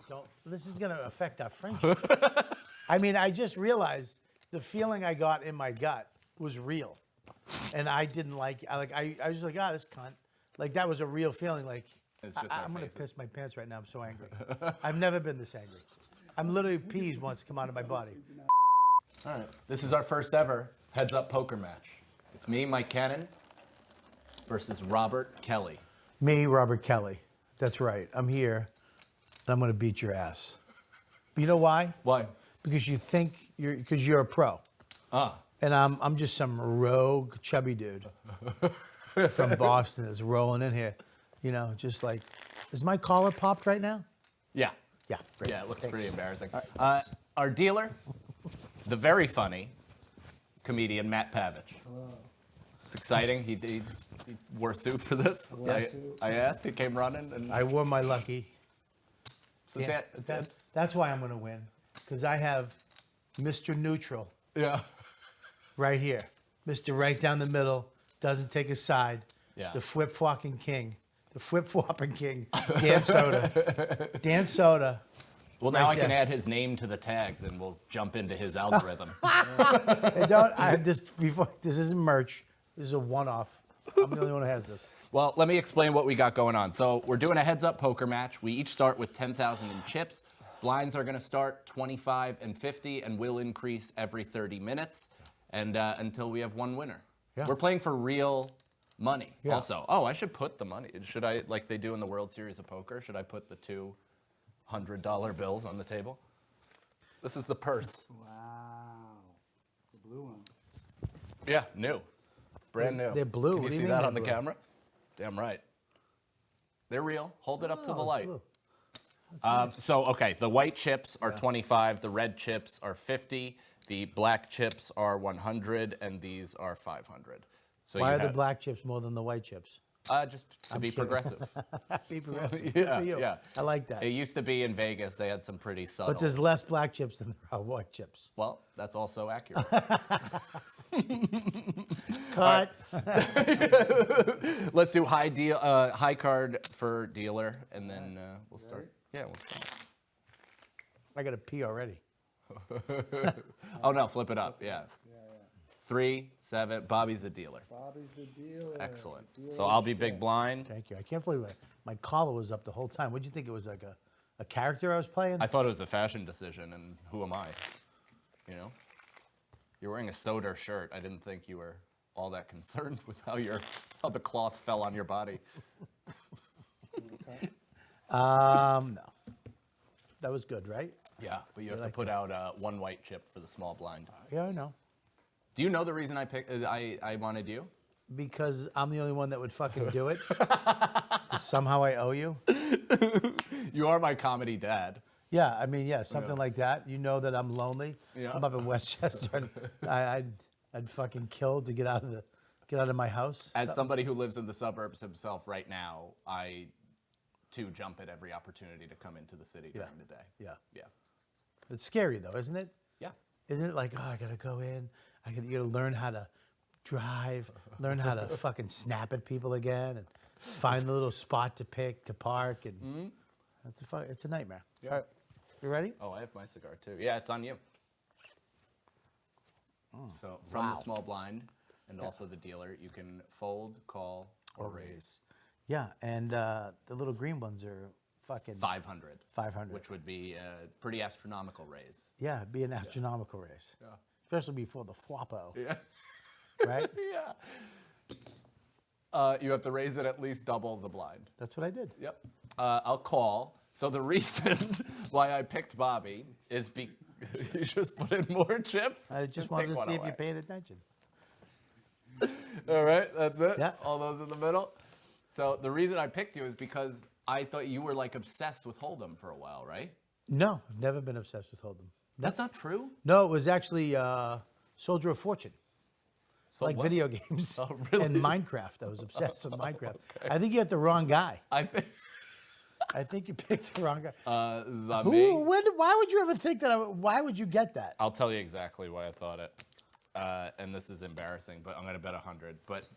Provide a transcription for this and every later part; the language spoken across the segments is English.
No! This is going to affect our friendship. I mean, I just realized the feeling I got in my gut was real. And I didn't like it. I was like, this cunt. Like, that was a real feeling. Like, I'm going to piss my pants right now. I'm so angry. I've never been this angry. I'm literally peas wants to come out of my body. All right. This is our first ever heads-up poker match. It's me, Mike Cannon, versus Robert Kelly. Me, Robert Kelly. That's right. I'm here, and I'm going to beat your ass. But you know why? Why? Because you're a pro. And I'm just some rogue, chubby dude from Boston that's rolling in here. You know, just like, is my collar popped right now? Yeah. Yeah. Great. Yeah, it looks pretty embarrassing. Our dealer, the very funny comedian Matt Pavich. Hello. It's exciting. He wore a suit for this. I asked. He came running, and I wore my lucky. So Yeah, that's why I'm going to win, because I have Mr. Neutral. Yeah. Right here, Mr. Right down the middle, doesn't take a side. Yeah. The flip-flopping king. The flip-flopping king, Dan Soda. Dan Soda. Well, now I can add his name to the tags, and we'll jump into his algorithm. This isn't merch. This is a one-off. I'm the only one who has this. Well, let me explain what we got going on. So we're doing a heads-up poker match. We each start with 10,000 in chips. Blinds are going to start 25 and 50, and will increase every 30 minutes, and until we have one winner. Yeah. We're playing for real money. Yeah. Also, I should put the money. Should I, like they do in the World Series of Poker? Should I put the $200 bills on the table? This is the purse. Wow. The blue one. Yeah, new. Brand new. They're blue. Can What you do you see mean that they're on the blue? camera? Damn right. They're real. Hold it up to the Oh, light. blue. Okay, the white chips are 25, the red chips are 50, the black chips are 100, and these are 500. So Why are the black chips more than the white chips? Just to be progressive. Be progressive. Good for you. Yeah. I like that. It used to be in Vegas, they had some pretty subtle. But there's less black chips than there are white chips. Well, that's also accurate. Cut. Let's do high card for dealer, and then we'll start. Yeah, we'll start. I got a pee already. Oh no, flip it up. Yeah. 3, 7. Bobby's a dealer. Bobby's the dealer. Excellent. So I'll be big blind. Thank you. I can't believe it. My collar was up the whole time. What'd you think it was, like a character I was playing? I thought it was a fashion decision, and who am I? You know? You're wearing a Soder shirt. I didn't think you were all that concerned with how the cloth fell on your body. No. That was good, right? Yeah, but you have to put out one white chip for the small blind. Yeah, I know. Do you know the reason I wanted you? Because I'm the only one that would fucking do it. Somehow I owe you. You are my comedy dad. Yeah, I mean, yeah, something like that. You know that I'm lonely. Yeah. I'm up in Westchester, and I'd fucking kill to get out of my house. As somebody who lives in the suburbs himself right now, I too jump at every opportunity to come into the city during the day. Yeah. Yeah. It's scary though, isn't it? Yeah. Isn't it like, I gotta go in. You gotta learn how to drive, learn how to fucking snap at people again, and find the little spot to park, and it's a nightmare. Yeah. All right, you ready? Oh, I have my cigar too. Yeah, it's on you. So from the small blind and also the dealer, you can fold, call, or raise. Yeah, and the little green ones are fucking 500. 500. Which would be a pretty astronomical raise. Yeah, it'd be an astronomical raise. Yeah. Especially before the floppo. Yeah. Right? Yeah. You have to raise it at least double the blind. That's what I did. Yep. I'll call. So the reason why I picked Bobby is you just put in more chips. I just wanted to see if you paid attention. All right, that's it? Yeah. All those in the middle? So the reason I picked you is because I thought you were like obsessed with Hold'em for a while, right? No, I've never been obsessed with Hold'em. That's not true? No, it was actually Soldier of Fortune. So like what? video games Oh, really? and Minecraft. I was obsessed with Minecraft. Okay. I think you had the wrong guy. I think you picked the wrong guy. Me? Why would you ever think that? Why would you get that? I'll tell you exactly why I thought it. And this is embarrassing, but I'm going to bet 100. But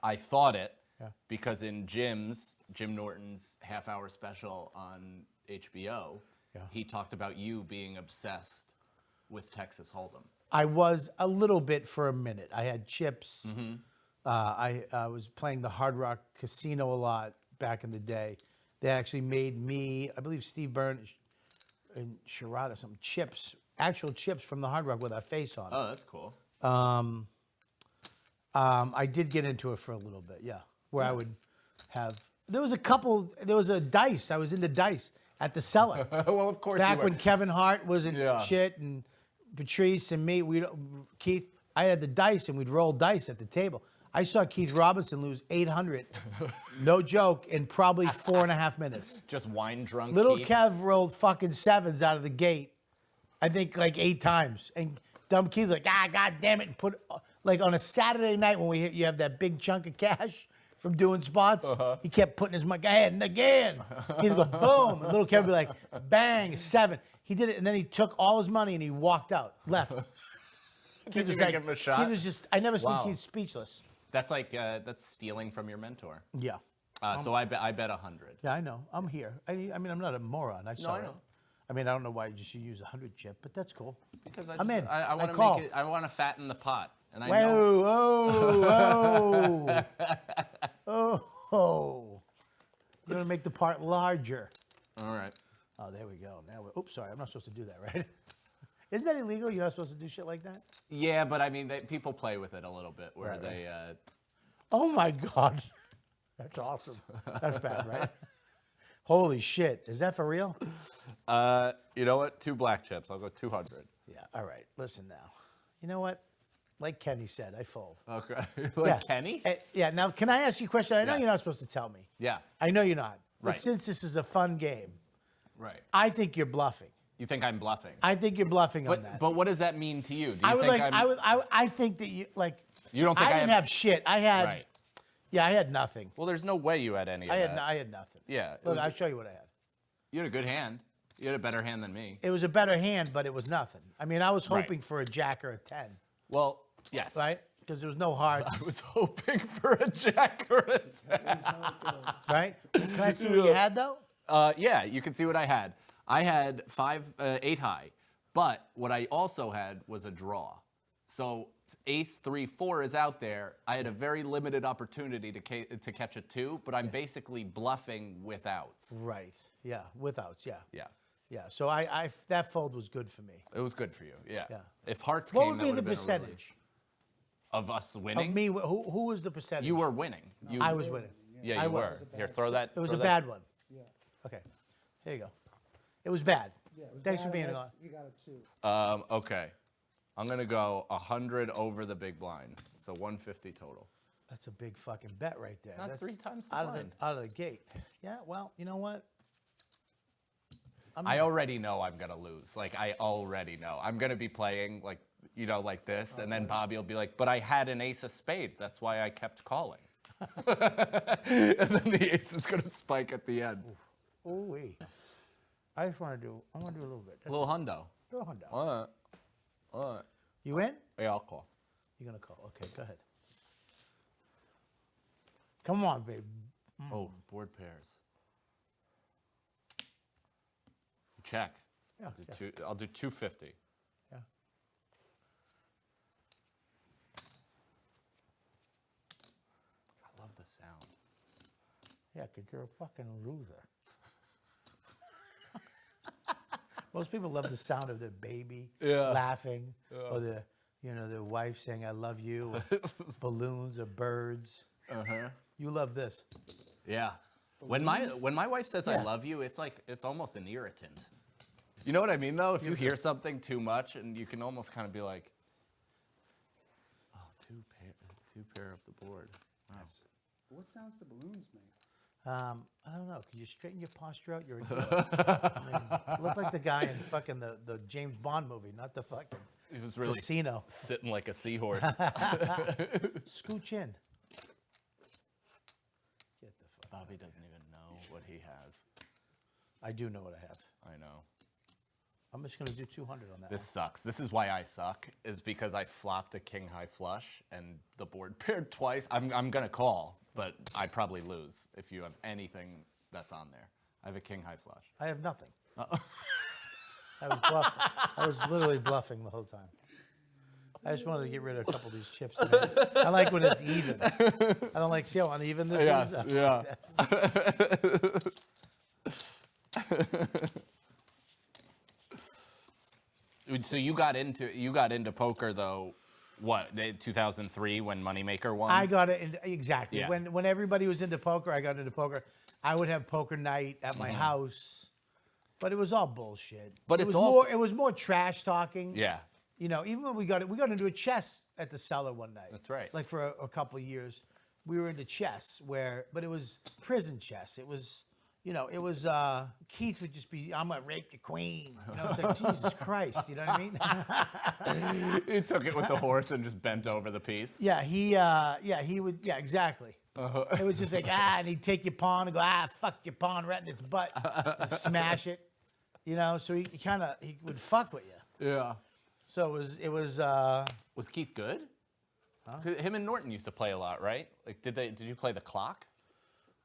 I thought it Yeah. Because in Jim Norton's half-hour special on HBO, Yeah. he talked about you being obsessed with Texas Hold'em. I was a little bit for a minute. I had chips. I was playing the Hard Rock Casino a lot back in the day. They actually made me, I believe Steve Byrne and Sherrod some chips, actual chips from the Hard Rock with our face on it. Oh, that's cool. I did get into it for a little bit, yeah. Where I would have, there was a dice. I was into dice at the Cellar. Well, of course Back you were. when Kevin Hart wasn't Yeah. shit and Patrice and me, Keith, I had the dice and we'd roll dice at the table. I saw Keith Robinson lose 800, no joke, in probably 4.5 minutes. Just wine drunk. Little Keith. Kev rolled fucking sevens out of the gate, I think like 8 times. And dumb Keith's like, God damn it, and put, like on a Saturday night when you have that big chunk of cash from doing spots, he kept putting his money, and again. He'd go, boom, and little Kev would be like, bang, 7. He did it, and then he took all his money and he walked out, left. Keith was even like, give him a shot? Keith was just, I never seen Wow. Keith speechless. That's like that's stealing from your mentor. Yeah. So I bet 100. Yeah, I know. I'm here. I mean, I'm not a moron. I saw I it. know. I mean, I don't know why you should use 100 chip, but that's cool. Because I'm in. I want to call. make it. I want to fatten the pot, and I know. Whoa, oh. You're going to make the part larger. All right. Oh, there we go. Now oops, sorry. I'm not supposed to do that, right? Isn't that illegal? You're not supposed to do shit like that? Yeah, but I mean, people play with it a little bit, where Right, they. Oh, my God. That's awesome. That's bad, right? Holy shit. Is that for real? You know what? 2 black chips. I'll go 200. Yeah. All right. Listen now. You know what? Like Kenny said, I fold. Okay. Yeah. Kenny? Yeah. Now, can I ask you a question? I know Yeah. you're not supposed to tell me. Yeah. I know you're not. But Right. since this is a fun game, Right. I think you're bluffing. You think I'm bluffing? I think you're bluffing on that. But what does that mean to you? Do you I would think like. I'm? I think that you like. You don't think I I didn't have- have shit. I had. Right. Yeah, I had nothing. Well, there's no way you had any of I that. had nothing. Yeah, it Look, was- I'll show you what I had. You had a good hand. You had a better hand than me. It was a better hand, but it was nothing. I mean, I was Right. hoping for a jack or a 10, Well, yes. right? Because there was no hearts, I was hoping for a jack or a 10. right? Can I see what you had though? Yeah, you can see what I had. I had 8 high, but what I also had was a draw. So ace 3 4 is out there. I had a very limited opportunity to catch a 2, but I'm basically bluffing with outs. Right. Yeah. Withouts. Yeah. Yeah, Yeah. So I that fold was good for me. it was good for you. Yeah. Yeah. If hearts What came, would that be the would've been a percentage of us winning. of me? Who was the percentage? You were winning. You, I was winning. Yeah, I you was. were. Here, throw that. It was throw a that- bad one. Yeah. Okay. Here you go. It was bad. Yeah, it was Thanks for bad being unless on. You got a 2. Okay. I'm going to go 100 over the big blind. So 150 total. That's a big fucking bet right there. That's 3 times the out blind. out of the gate. Yeah. Well, you know what? I already know I'm going to lose. Like, I already know. I'm going to be playing, like, you know, like this. And then Bobby will be like, but I had an ace of spades. That's why I kept calling. And then the ace is going to spike at the end. Ooh wee. I just want to do. I want to do a little bit. A little hundo. Little hundo. All right. You in? Yeah, I'll call. You're gonna call. Okay, go ahead. Come on, babe. Oh, board pairs. Check. Yeah, I'll do 250. Yeah. I love the sound. Yeah, because you're a fucking loser. Most people love the sound of their baby laughing, or their wife saying "I love you," or balloons or birds. You love this. Yeah. When my wife says I love you, it's like it's almost an irritant. You know what I mean though? If you hear something too much, and you can almost kind of be like, oh, two pair of the board. Wow. What sounds do balloons make? I don't know. Could you straighten your posture out? You're a you look like the guy in fucking the James Bond movie, not the fucking It was really casino. sitting like a seahorse. Scooch in. Get the fuck. Bobby doesn't even know what he has. I do know what I have. I know. I'm just gonna do 200 on that. This sucks. This is why I suck, is because I flopped a king high flush and the board paired twice. I'm gonna call. but I'd probably lose if you have anything that's on there. I have a king high flush. I have nothing. I was bluffing. I was literally bluffing the whole time. I just wanted to get rid of a couple of these chips today. I like when it's even. I don't like, see how uneven this is? Yeah. So you got into poker though, what, 2003 when Moneymaker won? I got it, exactly. Yeah. When everybody was into poker, I got into poker. I would have poker night at my house, but it was all bullshit. But it it's was also- more. It was more trash talking. Yeah. You know, even when we got into a chess at the Cellar one night. That's right. Like for a couple of years, we were into chess but it was prison chess. It was, you know, it was Keith would just be, I'm gonna rape the queen. You know, it's like Jesus Christ. You know what I mean? He took it with the horse and just bent over the piece. Yeah, he would, exactly. It was just like, and he'd take your pawn and go, fuck your pawn right in its butt, and smash it, you know. So he would fuck with you. Yeah. So it was. Was Keith good? Huh? Him and Norton used to play a lot, right? Like, did you play the clock?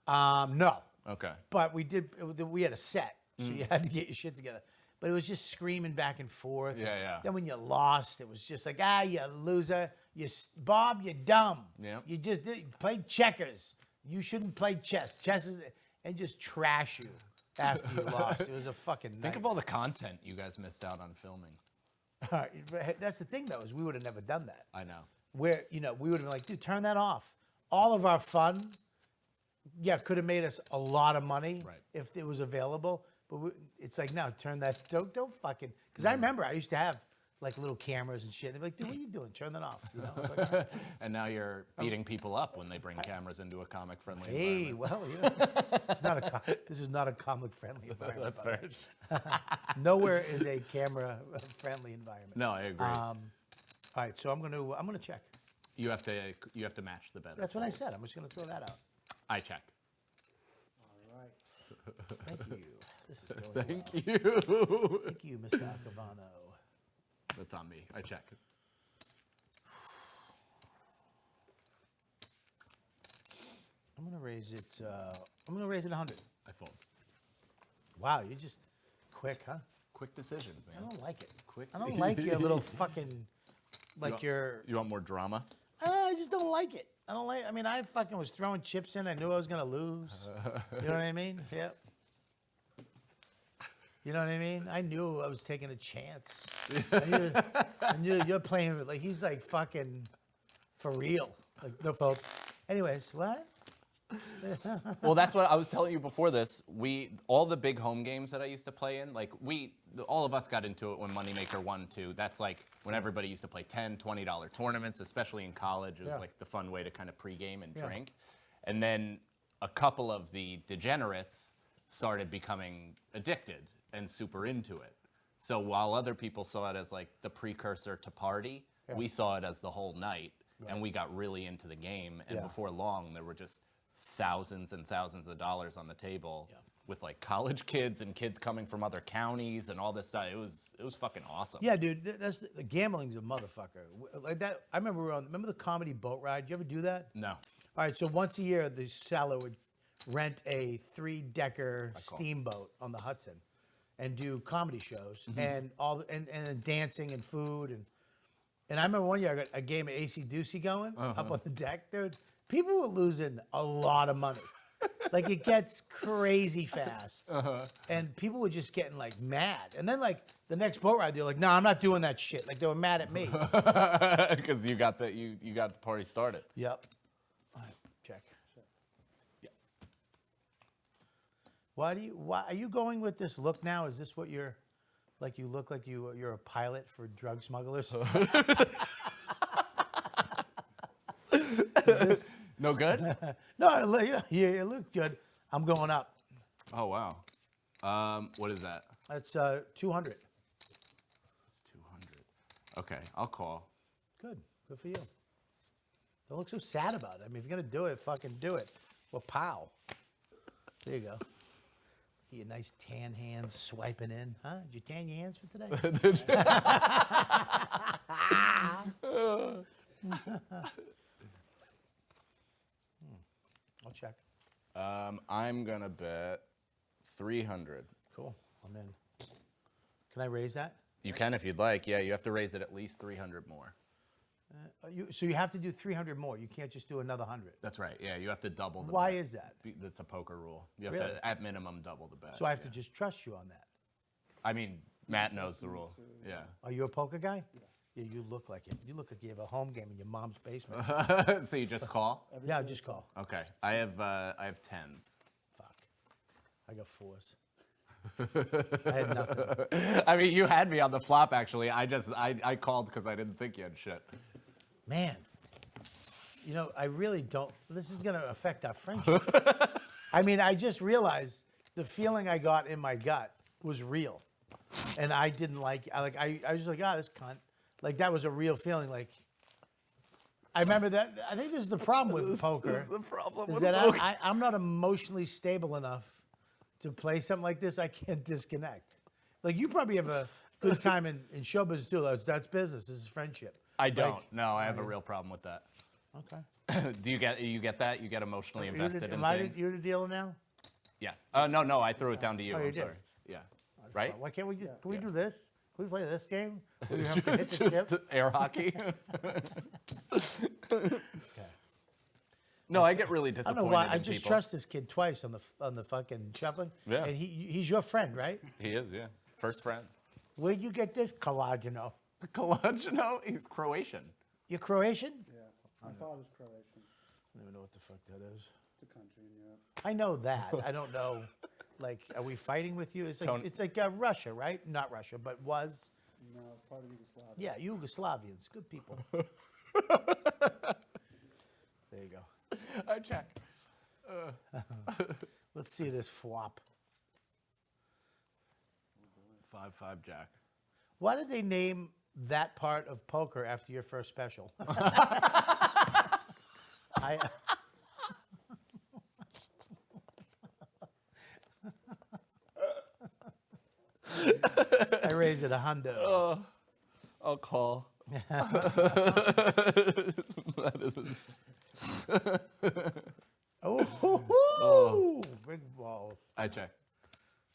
No, Okay. but we did. We had a set, so you had to get your shit together. But it was just screaming back and forth. Yeah. Then when you lost, it was just like, you loser. Bob, you're dumb. Yeah. You just played checkers. You shouldn't play chess. Chess is, and just trash you after you lost. It was a fucking nightmare. Think of all the content you guys missed out on filming. All right, but that's the thing, though, is we would have never done that. I know. Where, you know, we would have been like, dude, turn that off. All of our fun, could have made us a lot of money if it was available. But it's like, no, turn that, don't fucking, because I remember I used to have like little cameras and shit. They'd be like, dude, what are you doing? Turn that off. You know? Like, And now you're beating people up when they bring cameras into a comic-friendly hey, environment. well, you know, this is not a comic-friendly environment. That's fair. Nowhere is a camera-friendly environment. No, I agree. All right, so I'm gonna check. You have to match the better. That's what I said. I'm just gonna throw that out. I check. All right. Thank you. This is going Thank well. you. Thank you, Mr. Acavano. That's on me. I check. I'm gonna raise it. I'm gonna raise it 100. I fold. Wow, you're just quick, huh? Quick decision, I man. don't like it. Quick. I don't like your little fucking, like your. You want more drama? I just don't like it. I don't like. I mean, I fucking was throwing chips in. I knew I was gonna lose. You know what I mean? Yep. You know what I mean? I knew I was taking a chance. I knew you're playing with, like, he's like fucking for real. Like, no fault. Anyways, what? Well, that's what I was telling you before this. All the big home games that I used to play in, like all of us got into it when Moneymaker won too. That's like when everybody used to play $10, $20 tournaments, especially in college. It was like the fun way to kind of pregame and drink. And then a couple of the degenerates started becoming addicted and super into it. So while other people saw it as like the precursor to party, we saw it as the whole night, and we got really into the game. And before long, there were just thousands and thousands of dollars on the table with like college kids and kids coming from other counties and all this stuff. It was fucking awesome. Yeah, dude, that's the gambling's a motherfucker. Like that. I remember remember the comedy boat ride. Did you ever do that? No. All right, so once a year, the Cellar would rent a 3-decker steamboat on the Hudson and do comedy shows and and dancing and food and I remember one year I got a game of AC Doocy going up on the deck, dude. People were losing a lot of money. Like, it gets crazy fast. And people were just getting like mad. And then like the next boat ride, they're like, "No, I'm not doing that shit." Like, they were mad at me. Because you got the party started. Yep. All right, check. Yeah. Why are you going with this look now? Is this what you're like? You look like you're a pilot for drug smugglers. Is this? No good? No, it looked good. I'm going up. Oh, wow. What is that? That's 200. It's 200. Okay, I'll call. Good for you. Don't look so sad about it. I mean, if you're gonna do it, fucking do it. Well, pow. There you go. Get your nice tan hands swiping in, huh? Did you tan your hands for today? I'll check. I'm gonna bet 300. Cool. I'm in. Can I raise that? You can if you'd like. Yeah, you have to raise it at least 300 more. So you have to do 300 more. You can't just do another 100. That's right. Yeah, you have to double the Why bet. is that? That's a poker rule. You have Really? to, at minimum, double the bet. So I have to just trust you on that. I mean, Matt knows the rule. Yeah. Are you a poker guy? Yeah, you look like it. You look like you have a home game in your mom's basement. So you just call? Yeah, just call. Okay. I have tens. Fuck. I got fours. I had nothing. I mean, you had me on the flop. Actually, I called because I didn't think you had shit. Man, you know, I really don't. This is going to affect our friendship. I mean, I just realized the feeling I got in my gut was real, and I didn't like. I was like, this cunt. Like that was a real feeling. Like I remember that. I think this is the problem with poker. This is the problem is with that poker. I'm not emotionally stable enough to play something like this. I can't disconnect. Like you probably have a good time in show business too. That's business. This is friendship. I don't. Like, No, I have a real problem with that. Okay. Do you get that? You get emotionally invested in Am I things? you the dealer now? Yes. No, I threw it down to you. Oh, you I'm did? sorry. Yeah. Right? Why can't we? Can we do this? Can we play this game? Where you have to hit the tip? Just air hockey. Okay. No, I get really I don't disappointed. know why. in I just people. trust this kid twice on the fucking shuffling. Yeah. And he's your friend, right? He is, yeah. First friend. Where'd you get this collageno? Colangelo, he's Croatian. You're Croatian? Yeah. My father's Croatian. I don't even know what the fuck that is. The country in Europe. I know that. I don't know. Like, are we fighting with you? It's like Tony- it's like Russia, right? Not Russia, but was. No, part of Yugoslavia. Yeah, Yugoslavians, good people. There you go. I check. Let's see this flop. 5-5 Jack. Why did they name that part of poker after your first special? I raise it a hundo. I'll call. Oh, big balls. I check.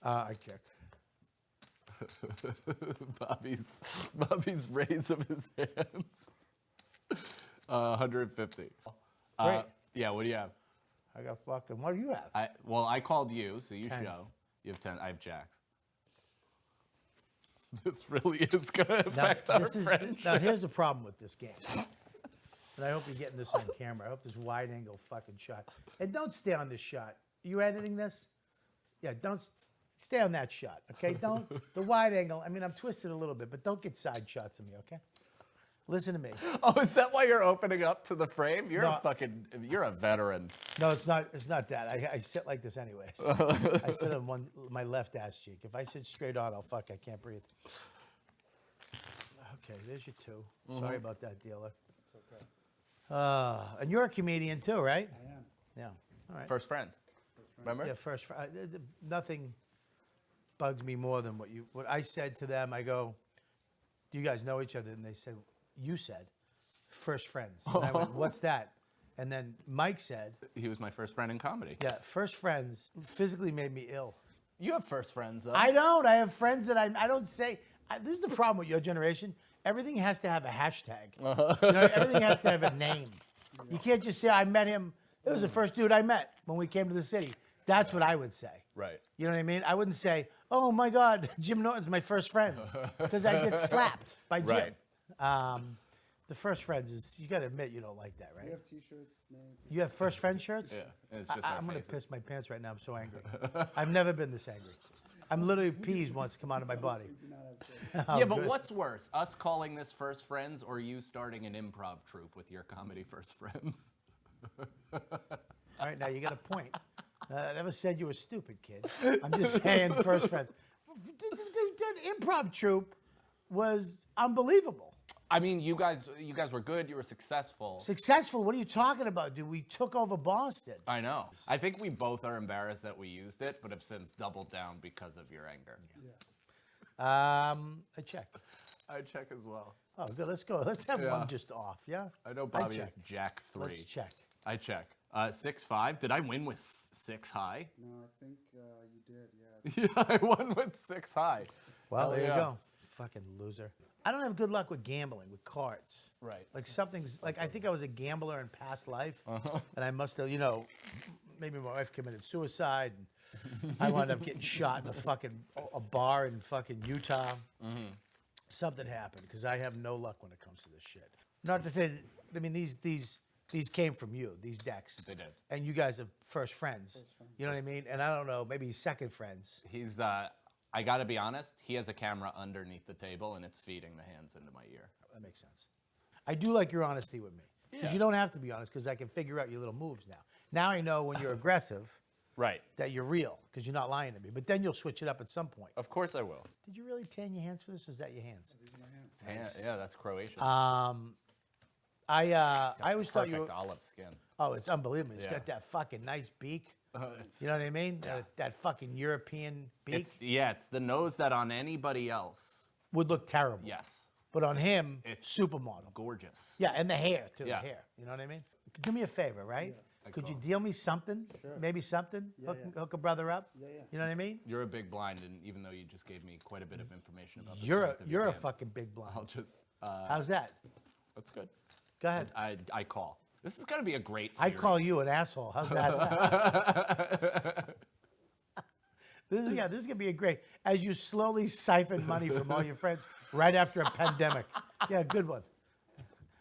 I check. Bobby's raise of his hands. 150. Great. Yeah, what do you have? I got fucking. What do you have? I called you, so you Tens. show. You have 10. I have jacks. This really is going to affect our friendship. Now here's the problem with this game. And I hope you're getting this on camera. I hope this wide angle fucking shot. And don't stay on this shot. You editing this? Yeah, don't stay on that shot, okay? Don't, the wide angle, I mean, I'm twisted a little bit, but don't get side shots of me, okay? Listen to me. Oh, is that why you're opening up to the frame? You're No. you're a veteran. No, it's not that. I sit like this anyways. I sit on my left ass cheek. If I sit straight on, I can't breathe. Okay, there's your two. Sorry about that, dealer. It's okay. And you're a comedian too, right? I am. Yeah. All right. First friends. Remember? Yeah, nothing bugs me more than what I said to them. I go, do you guys know each other? And they said, you said, first friends. And I went, what's that? And then Mike said, He was my first friend in comedy. yeah, first friends physically made me ill. You have first friends, though. I don't. I have friends that I don't say. This is the problem with your generation. Everything has to have a hashtag. You know, everything has to have a name. You can't just say, I met him. It was the first dude I met when we came to the city. That's what I would say. Right. You know what I mean? I wouldn't say, oh my God, Jim Norton's my first friends, because I get slapped by Jim. Right. The first friends is, you got to admit you don't like that, We right? have T-shirts made. You have first friend shirts? Yeah. It's just our I'm going to faces. piss my pants right now. I'm so angry. I've never been this angry. I'm literally peas wants to come out of my body. We do not have shirts. Oh, Yeah, but good. what's worse, us calling this first friends or you starting an improv troupe with your comedy first friends? All right, now you got a point. I never said you were stupid, kid. I'm just saying first friends. Improv troupe was unbelievable. I mean, you guys were good. You were successful. Successful? What are you talking about, dude? We took over Boston. I know. I think we both are embarrassed that we used it, but have since doubled down because of your anger. Yeah. I check. I check as well. Oh, good. Let's go. Let's have Yeah. one just off, yeah? I know Bobby check. is Jack 3. Let's check. I check. 6-5. Did I win with 6 high? No, I think you did. Yeah. Yeah, I won with 6 high. Well, Hell there yeah. you go. Fucking loser. I don't have good luck with gambling, with cards. Right. Like something's, like I think I was a gambler in past life. And I must have, maybe my wife committed suicide. And I wound up getting shot in a bar in fucking Utah. Something happened because I have no luck when it comes to this shit. Not to say, I mean, these came from you, these decks. They did. And you guys are first friends. You know what I mean? And I don't know, maybe second friends. He's, I gotta be honest, he has a camera underneath the table and it's feeding the hands into my ear. That makes sense. I do like your honesty with me. Because Yeah. you don't have to be honest because I can figure out your little moves now. Now I know when you're aggressive Right. that you're real because you're not lying to me. But then you'll switch it up at some point. Of course I will. Did you really tan your hands for this or is that your hands? Yeah, that's Croatian. I always thought you Perfect were, olive skin. oh, it's unbelievable. It's Yeah. got that fucking nice beak. It's- You know what I mean? Yeah. That fucking European beak It's the nose that on anybody else, would look terrible. yes, But on him, It's- supermodel. gorgeous. Yeah, and the hair too. Yeah. The hair. You know what I mean? Do me a favor, right? I Could you call. deal me something? Sure. Maybe something? Yeah, Hook a brother up? Yeah, yeah. You know what I mean? You're a big blind, and even though you just gave me quite a bit of information about the You're strength of your a hand, fucking big blind. I'll just. How's that? That's good. Go ahead. I call. This is gonna be a great I series. call you an asshole. How's that? This is gonna be a great as you slowly siphon money from all your friends right after a pandemic. Yeah, good one.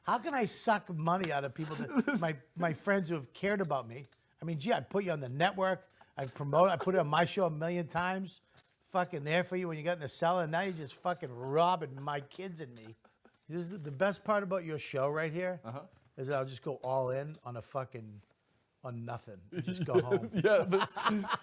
How can I suck money out of people that my friends who have cared about me? I mean, gee, I put you on the network. I put it on my show 1,000,000 times. Fucking there for you when you got in the cellar, and now you're just fucking robbing my kids and me. This is the best part about your show right here is that I'll just go all in on on nothing. Just go home. Yeah,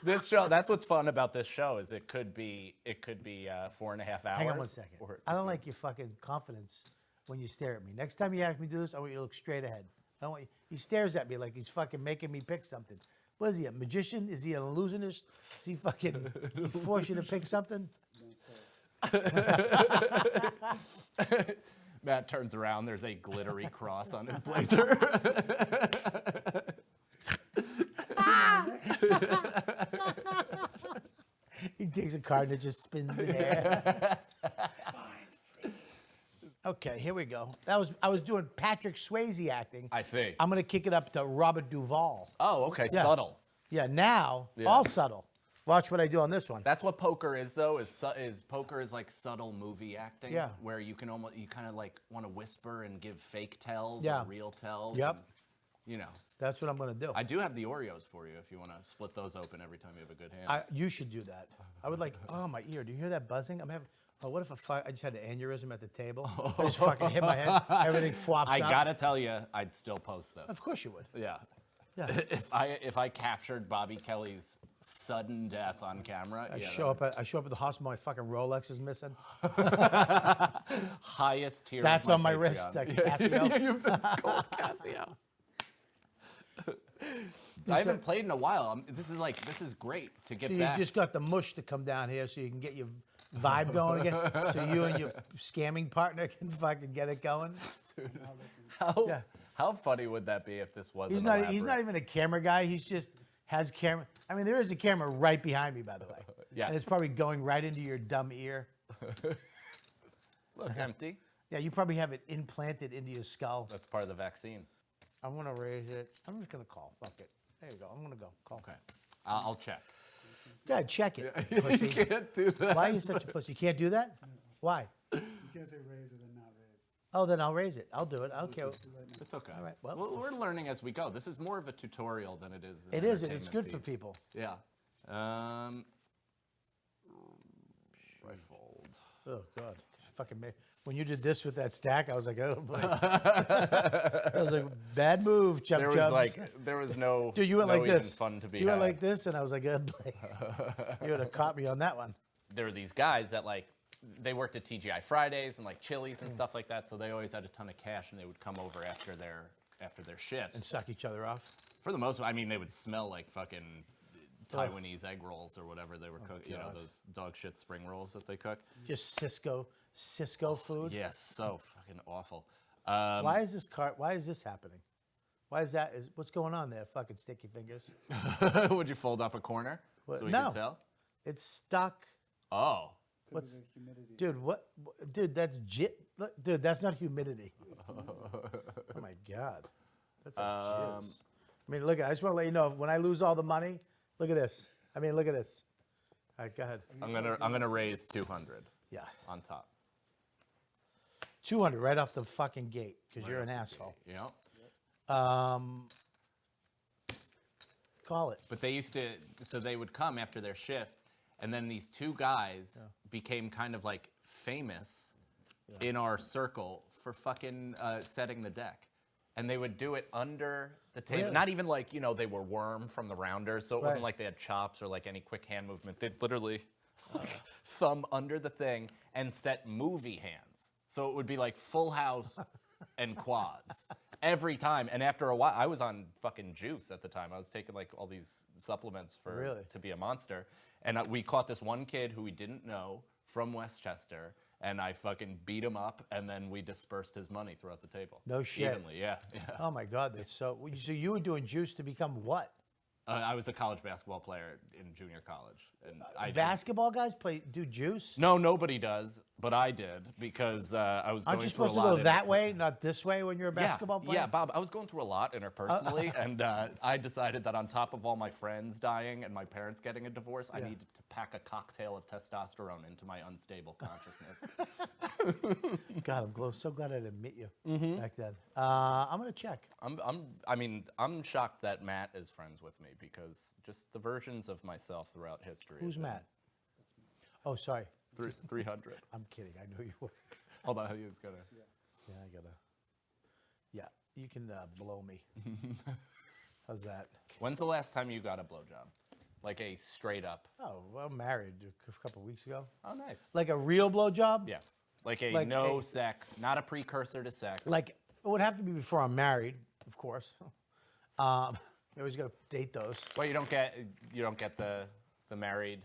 this show. That's what's fun about this show is it could be 4.5 hours. Hang on one second. or it I could don't be- like your fucking confidence when you stare at me. Next time you ask me to do this, I want you to look straight ahead. I don't want you, he stares at me like he's fucking making me pick something. What is he, a magician? Is he an illusionist? Is he fucking he force you to pick something? Matt turns around. There's a glittery cross on his blazer. He takes a card and it just spins in air. Okay, here we go. I was doing Patrick Swayze acting. I see. I'm gonna kick it up to Robert Duvall. Oh, okay. Yeah. Subtle. Yeah, now Yeah. all subtle. Watch what I do on this one. That's what poker is, though. Is poker is like subtle movie acting, Yeah. where you kind of like want to whisper and give fake tells Yeah. or real tells. Yep. and, you know, That's what I'm gonna do. I do have the Oreos for you if you want to split those open every time you have a good hand. You should do that. I would like. Oh, my ear. Do you hear that buzzing? I'm having. Oh, what if I just had an aneurysm at the table? I just fucking hit my head. Everything flops I up. gotta tell you, I'd still post this. Of course you would. Yeah. Yeah. If I captured Bobby Kelly's sudden death on camera, I yeah, show up at the hospital. My fucking Rolex is missing. highest tier. That's of on my wrist. Patreon. Casio. Yeah, you've been gold Casio. I haven't played in a while. This is great to get So you back. just got the mush to come down here so you can get your vibe going again. So you and your scamming partner can fucking get it going. how, yeah. how funny would that be if this wasn't? He's not even a camera guy. He's just has camera. I mean, there is a camera right behind me, by the way. Yeah. And it's probably going right into your dumb ear. Look, empty. Yeah, you probably have it implanted into your skull. That's part of the vaccine. I want to raise it. I'm just gonna call. Fuck it. There you go. I'm gonna go. Call. Okay, I'll check. Go ahead, check it, You pussy. can't do that. Why are you such a pussy? You can't do that? Why? You can't say raise it and not raise. Oh, then I'll raise it. I'll do it. I don't care. It's okay. All right, well- we're learning as we go. This is more of a tutorial than it is. It is, and it's good for people. Yeah. Rifled. Oh God, fucking me. When you did this with that stack, I was like, oh boy. I was like, bad move, chub There was chubs. there was no. Dude, you went no like even this. Fun to be You went had. like this, and I was like, oh boy. You would have caught me on that one. There were these guys that they worked at TGI Fridays and like Chili's and stuff like that, so they always had a ton of cash, and they would come over after their shifts. And suck each other off. For the most part, I mean, they would smell like fucking Taiwanese egg rolls or whatever they were cooking. You know, God. those dog shit spring rolls that they cook. Just Cisco food. Yes, so fucking awful. Why is this happening? Why is that? What's going on there? Fucking sticky fingers. Would you fold up a corner so we No. can tell? It's stuck. Oh. Because of the humidity. Dude, what? Dude, that's look, dude, that's not humidity. Oh my God. That's a jizz. I mean, look, I just want to let you know, when I lose all the money, look at this. I mean, look at this. All right, go ahead. I'm gonna raise 200 Yeah. on top. 200 right off the fucking gate, because you're an asshole. Yeah. Call it. But they used to, so they would come after their shift, and then these two guys became kind of like famous in our circle for fucking setting the deck. And they would do it under the table. Really? Not even like, they were Worm from the Rounders, so it wasn't Right. like they had chops or like any quick hand movement. They'd literally thumb under the thing and set movie hands. So it would be like Full House and quads every time. And after a while, I was on fucking juice at the time. I was taking like all these supplements to be a monster. And we caught this one kid who we didn't know from Westchester, and I fucking beat him up, and then we dispersed his money throughout the table. No shit. Evenly, yeah. Oh my God, that's so you were doing juice to become what? I was a college basketball player in junior college, and I did. Basketball guys do juice? No, nobody does, but I did because I was going Aren't you through a supposed to lot go that way, not this way when you're a basketball player? Yeah, Bob, I was going through a lot interpersonally, and I decided that on top of all my friends dying and my parents getting a divorce, I needed to pack a cocktail of testosterone into my unstable consciousness. God, so glad I didn't meet you back then. I'm gonna check. I'm shocked that Matt is friends with me because just the versions of myself throughout history. Who's Matt? Oh, sorry. 300. I'm kidding. I know you were. Hold on, he's gonna. Yeah, I gotta. Yeah, you can blow me. How's that? When's the last time you got a blowjob? Like a straight up. Oh, well, I'm married a couple weeks ago. Oh, nice. Like a real blowjob? Yeah. Like a Like no a- sex, not a precursor to sex. Like, it would have to be before I'm married, of course. You always got to date those. Well, you don't get the married.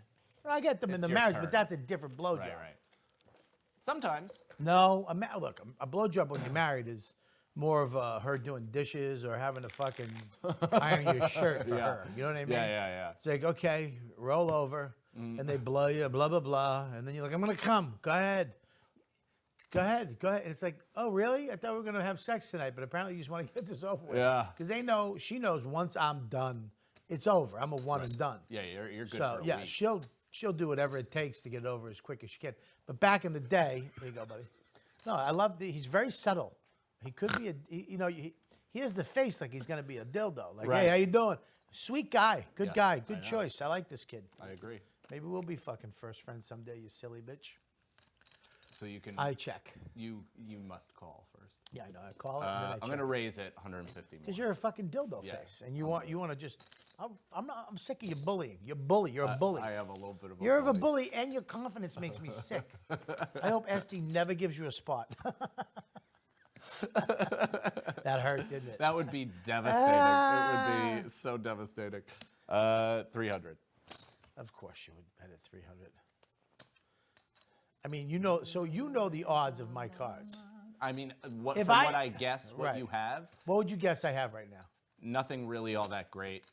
I get them in It's the your marriage, turn. but that's a different blowjob. Right. Sometimes. No, look, a blowjob when you're married is more of her doing dishes or having to fucking iron your shirt for her. You know what I mean? Yeah. It's like, okay, roll over, and they blow you, blah, blah, blah. And then you're like, I'm going to come. Go ahead. And it's like, oh, really? I thought we were going to have sex tonight, but apparently you just want to get this over with. Yeah. Because she knows once I'm done, it's over. I'm a one and done. Yeah, you're good So, for a yeah, week. she'll do whatever it takes to get it over as quick as she can. But back in the day, there you go, buddy. No, I love he's very subtle. He could be he has the face like he's going to be a dildo. Like, Right. hey, how you doing? Sweet guy. Good Yeah, guy. I Good know. choice. I like this kid. I agree. Maybe we'll be fucking first friends someday, you silly bitch. So you can. I check. You must call first. Yeah, I know. I call it and then I I'm check. gonna raise it 150 more. Because you're a fucking dildo Yeah. face, and you want to just. I'm sick of your bullying. You're a bully. I have a little bit of. You're a bully, and your confidence makes me sick. I hope Esty never gives you a spot. That hurt, didn't it? That would be devastating. It would be so devastating. 300. Of course you would bet at 300. I mean, so you know the odds of my cards. I mean, from what I guess, what Right. you have, What would you guess I have right now? nothing really all that great.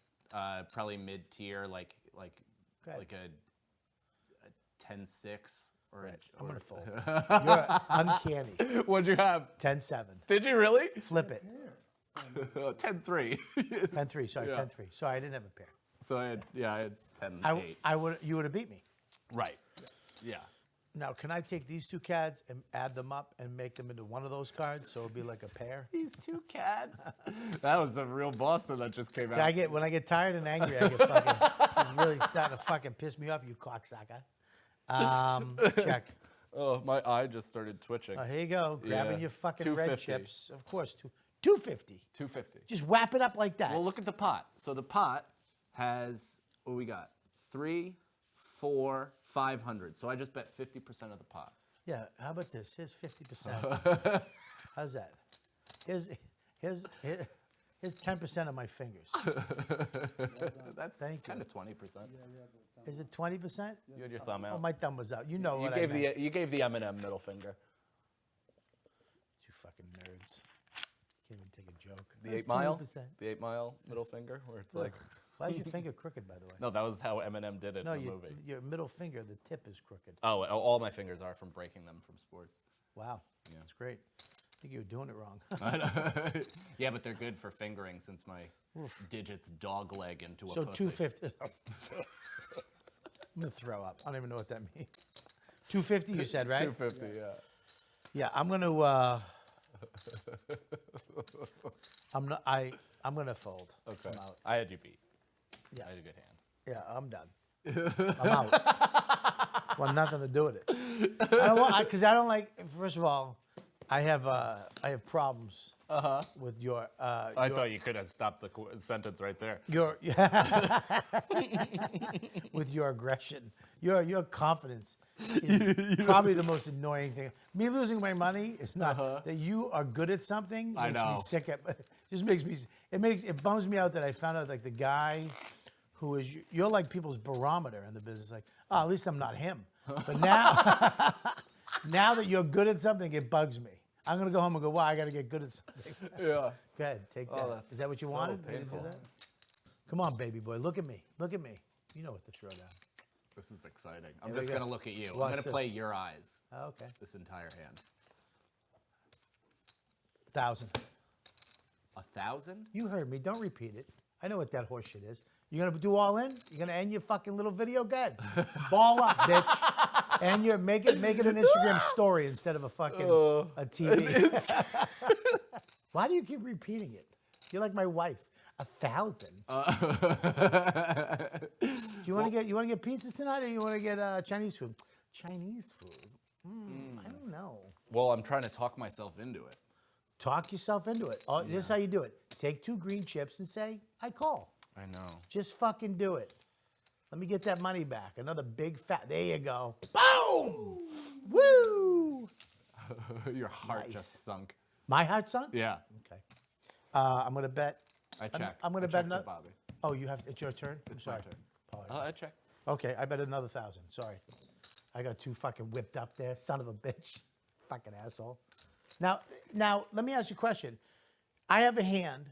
Probably mid tier, like ahead. like a 10-6 or. I'm going to fold. You're uncanny. What'd you have? 10-7. Did you really? Flip it. 10-3. 10-3. Sorry, Yeah. 10-3. Sorry, I didn't have a pair. So I had 10-8. You would have beat me. Right. Yeah. Now, can I take these two cards and add them up and make them into one of those cards so it'll be like a pair? These two cats. That was a real Boston that just came out. When I get tired and angry, I get fucking. It's really starting to fucking piss me off, you cocksucker. Check. Oh, my eye just started twitching. Oh, here you go, grabbing Yeah. your fucking red 250. chips. Of course, 250. 250. Just whap it up like that. Well, look at the pot. So the pot has, what we got? 3, 4, 500. So I just bet 50% of the pot. Yeah. How about this? Here's 50%. How's that? Here's 10% of my fingers. That's Thank kind you. of 20%. Is it 20%? You had your thumb Oh, out. my thumb was out. You know You what gave I meant. you gave the M&M middle finger. You fucking nerds. Can't even take a joke. The That's 8 Mile? 20%. The 8 Mile middle finger, where it's like. Why is your finger crooked, by the way? No, that was how Eminem did it No, in the movie. your middle finger, the tip is crooked. Oh, all my fingers are from breaking them from sports. Wow, that's great. I think you were doing it wrong. Yeah, but they're good for fingering since my digits dog leg into a So pussy. 250. I'm gonna throw up. I don't even know what that means. 250, you said, right? 250, yeah. Yeah, I'm gonna. I'm not. I'm gonna fold. Okay. I'm out. I had you beat. Yeah. I had a good hand. Yeah, I'm done. I'm out. Want nothing to do with it. I don't want because I don't like. First of all, I have problems with your. I thought you could have stopped the sentence right there. Your with your aggression, your confidence is probably the most annoying thing. Me losing my money is not that you are good at something. I Makes know. me sick at. Just makes me. It bums me out that I found out like the guy who is you're like people's barometer in the business. Like, oh, at least I'm not him. But now, now that you're good at something, it bugs me. I'm gonna go home and go, wow, I gotta get good at something. Yeah. Go ahead, take that. that's Is that what you so wanted? Me to do painful. that? Come on, baby boy. Look at me. Look at me. You know what to throw down. This is exciting. I'm Here we just go. going to look at you. I'm Watch going to this. play your eyes Oh, okay. this entire hand. 1,000. 1,000? You heard me. Don't repeat it. I know what that horse shit is. You're gonna do all in? You're gonna end your fucking little video? Go ahead. Ball up, bitch. And you make it an Instagram story instead of a fucking a TV. Why do you keep repeating it? You're like my wife. 1,000. Do you want to get pizzas tonight, or you want to get Chinese food? Chinese food. I don't know. Well, I'm trying to talk myself into it. Talk yourself into it. Oh, this is how you do it. Take 2 green chips and say, "I call." I know. Just fucking do it. Let me get that money back. Another big fat. There you go. Boom! Woo! Your heart Nice. just sunk. My heart, son? Yeah. Okay. I'm gonna bet. I checked. I'm gonna I bet checked another. with Bobby. Oh, you have. It's your turn. I'm It's my sorry. turn. Apologize. I checked. Okay, I bet another 1,000. Sorry. I got 2 fucking whipped up there. Son of a bitch. Fucking asshole. Now, let me ask you a question. I have a hand.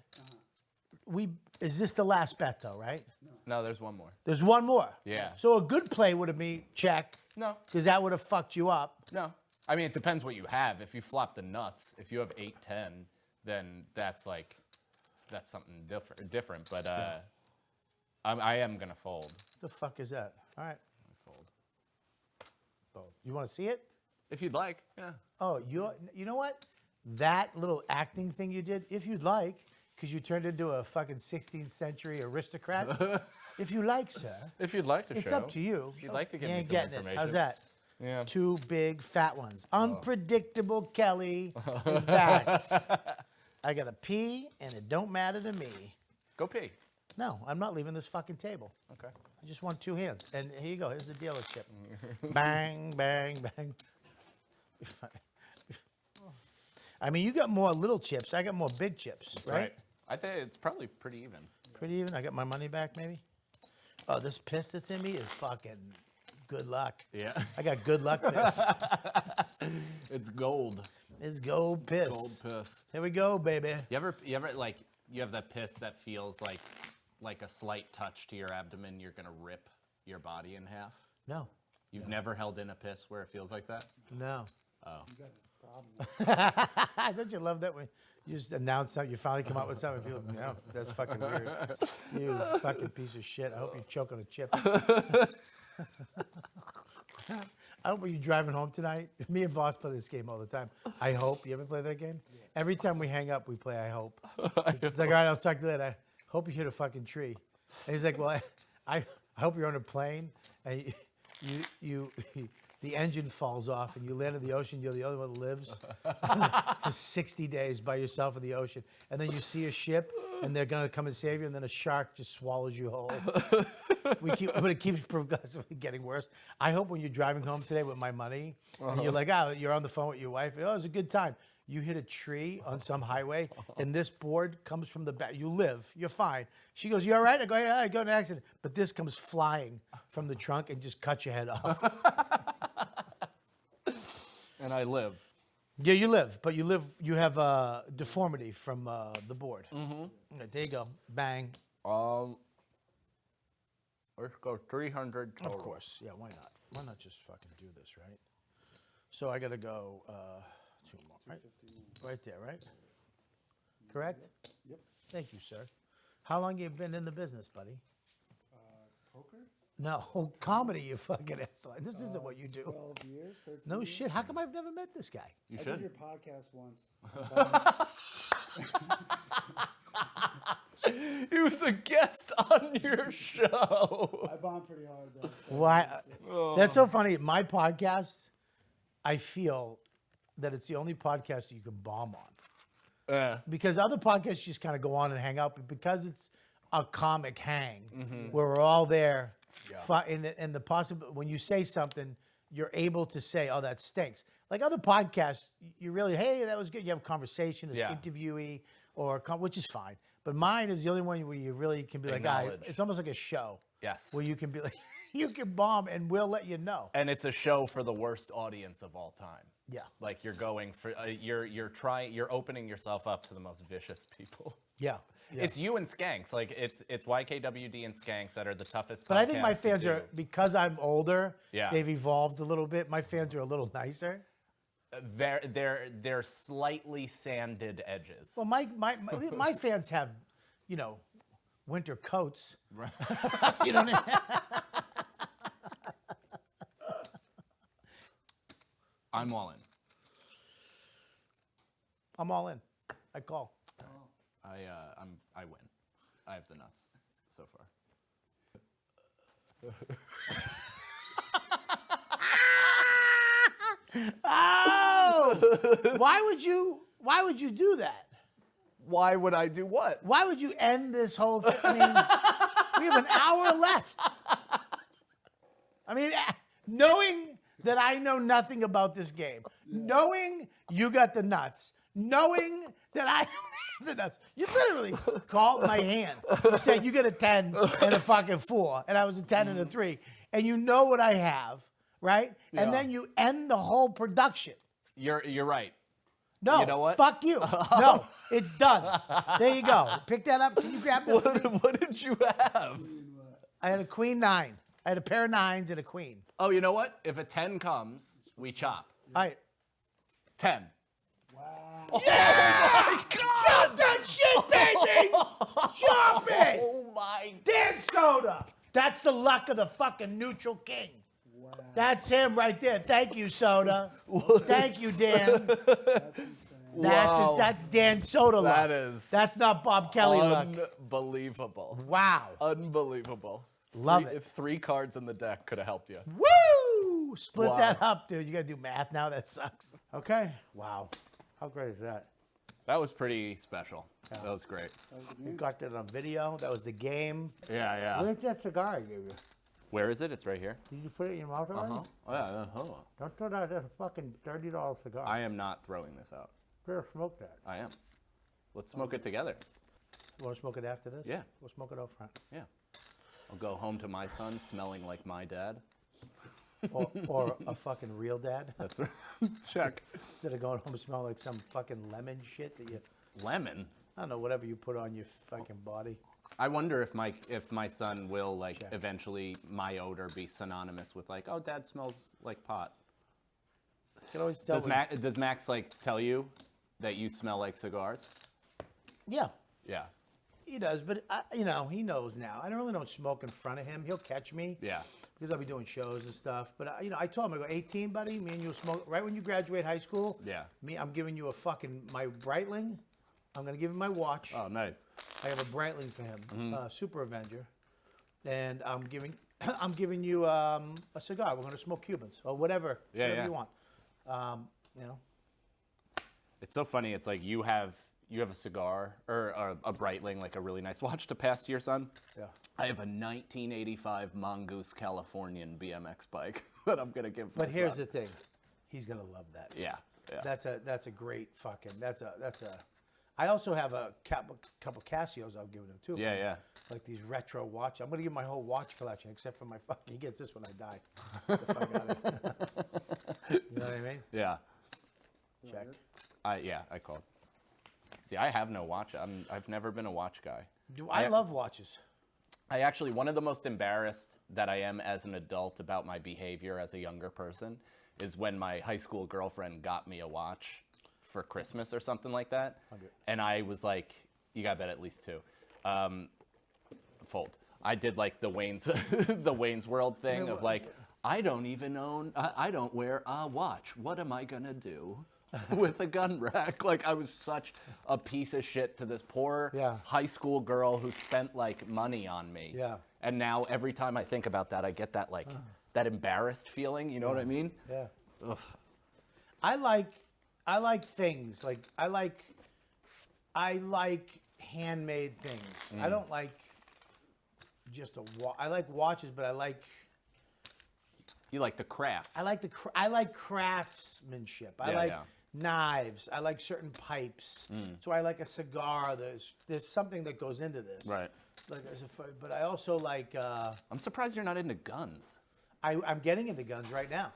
Is this the last bet though, right? No, there's one more. There's one more. Yeah. So a good play would have been check. No. Because that would have fucked you up. No. I mean, it depends what you have. If you flop the nuts, if you have 8-10, then that's something different. But I am gonna fold. The fuck is that? All right. Fold. You want to see it? If you'd like. Yeah. Oh, you know what? That little acting thing you did, if you'd like, because you turned into a fucking 16th century aristocrat. If you like, sir. If you'd like to It's show. up to you. If you'd like to give You me ain't some getting information. it. How's that? Yeah. 2 big fat ones. Unpredictable Kelly is back. I got to pee, and it don't matter to me. Go pee. No, I'm not leaving this fucking table. Okay. I just want 2 hands. And here you go. Here's the dealer chip. Bang, bang, bang. I mean, you got more little chips. I got more big chips, right? I think it's probably pretty even. Pretty even. I got my money back, maybe. Oh, this piss that's in me is fucking good luck. Yeah. I got good luck piss. It's gold. It's gold piss. Gold piss. Here we go, baby. You ever like you have that piss that feels like a slight touch to your abdomen, you're gonna rip your body in half? No. You've never held in a piss where it feels like that? No. You got a problem. Don't you love that when you just announce something, you finally come out with something, people, no, that's fucking weird. You fucking piece of shit. I hope you choke on a chip. I hope when you're driving home tonight, me and Voss play this game all the time. I hope. You ever play that game? Yeah. Every time we hang up, we play I hope. It's like, all right, I'll talk to you later. I hope you hit a fucking tree. And he's like, well, I hope you're on a plane and you the engine falls off and you land in the ocean. You're the only one that lives for 60 days by yourself in the ocean. And then you see a ship and they're going to come and save you. And then a shark just swallows you whole. But it keeps progressively getting worse. I hope when you're driving home today with my money and you're like, oh, you're on the phone with your wife. Oh, it was a good time. You hit a tree on some highway and this board comes from the back. You live, you're fine. She goes, you all right? I go, yeah, I got in an accident. But this comes flying from the trunk and just cuts your head off. And I live. Yeah, you live, but you have deformity from the board. Mm-hmm. Right, there you go. Bang. Let's go 300 total. Of course. Yeah, why not? Why not just fucking do this, right? So I got to go 2 more, right? Right there, right? Correct? Yep. Thank you, sir. How long you been in the business, buddy? Poker? No, comedy, you fucking asshole. This isn't what you do. 12 years, 13 No years. shit. How come I've never met this guy? You I did should. your podcast once. He was a guest on your show. I bombed pretty hard though. Why? That's so funny. My podcast, I feel that it's the only podcast you can bomb on. Because other podcasts you just kind of go on and hang out, but because it's a comic hang where we're all there, and the possible when you say something, you're able to say, "Oh, that stinks." Like other podcasts, you really, hey, that was good. You have a conversation, it's interviewee, which is fine. But mine is the only one where you really can be like, it's almost like a show. Yes. Where you can be like, you can bomb and we'll let you know. And it's a show for the worst audience of all time. Yeah. Like you're going for you're opening yourself up to the most vicious people. Yeah. It's you and Skanks. Like it's YKWd and Skanks that are the toughest. But I think my podcasts to fans do. are, because I'm older, Yeah. they've evolved a little bit. My fans are a little nicer. They're slightly sanded edges. Well, my fans have, winter coats. Right. You know what I mean? I'm all in. I'm all in. I call. I win. I have the nuts so far. Oh! Why would you do that? Why would I do what? Why would you end this whole thing? I mean, we have an hour left. I mean, knowing that I know nothing about this game, knowing you got the nuts, knowing that I don't have the nuts, you literally called my hand. You said you get a 10 and a fucking 4, and I was a 10 and a 3, and you know what I have, right? Yeah. And then you end the whole production. You're right. No, You know what? Fuck you. No, it's done. There you go. Pick that up. Can you grab that? For me? What did you have? I had a queen 9. I had a pair of 9s and a queen. Oh, you know what? If a 10 comes, we chop. All right. 10. Wow. Oh my God! Chop that shit, baby! Chop it! Oh my! Dan Soda! That's the luck of the fucking neutral king. Wow. That's him right there. Thank you, Soda. Thank you, Dan. That's insane. Wow. That's Dan Soda luck. That is That's not Bob Kelly luck. unbelievable. Wow. Unbelievable. Love it. If 3 cards in the deck could have helped you. Woo! Split Wow. that up, dude. You gotta do math now. That sucks. Okay. Wow. How great is that? That was pretty special. That was great. You got that on video. That was the game. Yeah. Where's that cigar I gave you? Where is it? It's right here. Did you put it in your mouth already? Oh, yeah. Don't throw that. That's a fucking $30 cigar. I am not throwing this out. Better smoke that. I am. Let's smoke it together. You want to smoke it after this? Yeah. We'll smoke it up front. Yeah. I'll go home to my son smelling like my dad. Or a fucking real dad. That's right. Check. Instead of going home smelling like some fucking lemon shit that you, Lemon. I don't know, whatever you put on your fucking body. I wonder if my son will Check. eventually my odor be synonymous with like, oh, dad smells like pot. You can always tell. Does Max like tell you that you smell like cigars? Yeah, Yeah. he does, but he knows now. I don't smoke in front of him. He'll catch me. Yeah. Because I'll be doing shows and stuff. But I told him, I go, 18, buddy. Me and you'll smoke right when you graduate high school. Yeah. I'm giving you my Breitling. I'm gonna give him my watch. Oh, nice. I have a Breitling for him, Super Avenger, and I'm giving you a cigar. We're gonna smoke Cubans or whatever you want. It's so funny. It's like you have a cigar or a Breitling, like a really nice watch to pass to your son. Yeah. I have a 1985 Mongoose Californian BMX bike that I'm gonna give. But here's the thing, he's gonna love that. Yeah. That's a great fucking. I also have a couple Casios I've given him too. Yeah. Like these retro watches. I'm gonna give him my whole watch collection except for my fucking. He gets this when I die. Get the fuck out of here. You know what I mean? Yeah. Check. Yeah, I called. See, I have no watch. I've never been a watch guy. I love watches. I actually, one of the most embarrassed that I am as an adult about my behavior as a younger person is when my high school girlfriend got me a watch for Christmas or something like that. And I was like, you got to bet at least 2. Fold. I did like the Wayne's, the Wayne's World thing of like, I don't even own, I don't wear a watch. What am I going to do with a gun rack? Like, I was such a piece of shit to this poor high school girl who spent like money on me. Yeah. And now every time I think about that, I get that like, that embarrassed feeling. You know what I mean? Yeah. Ugh. I like things. Like, I like handmade things. I don't like just a watch. I like watches, but I like the craft. I like craftsmanship. I like knives. I like certain pipes. So I like a cigar. There's something that goes into this. Right. Like, but I also like. I'm surprised you're not into guns. I'm getting into guns right now.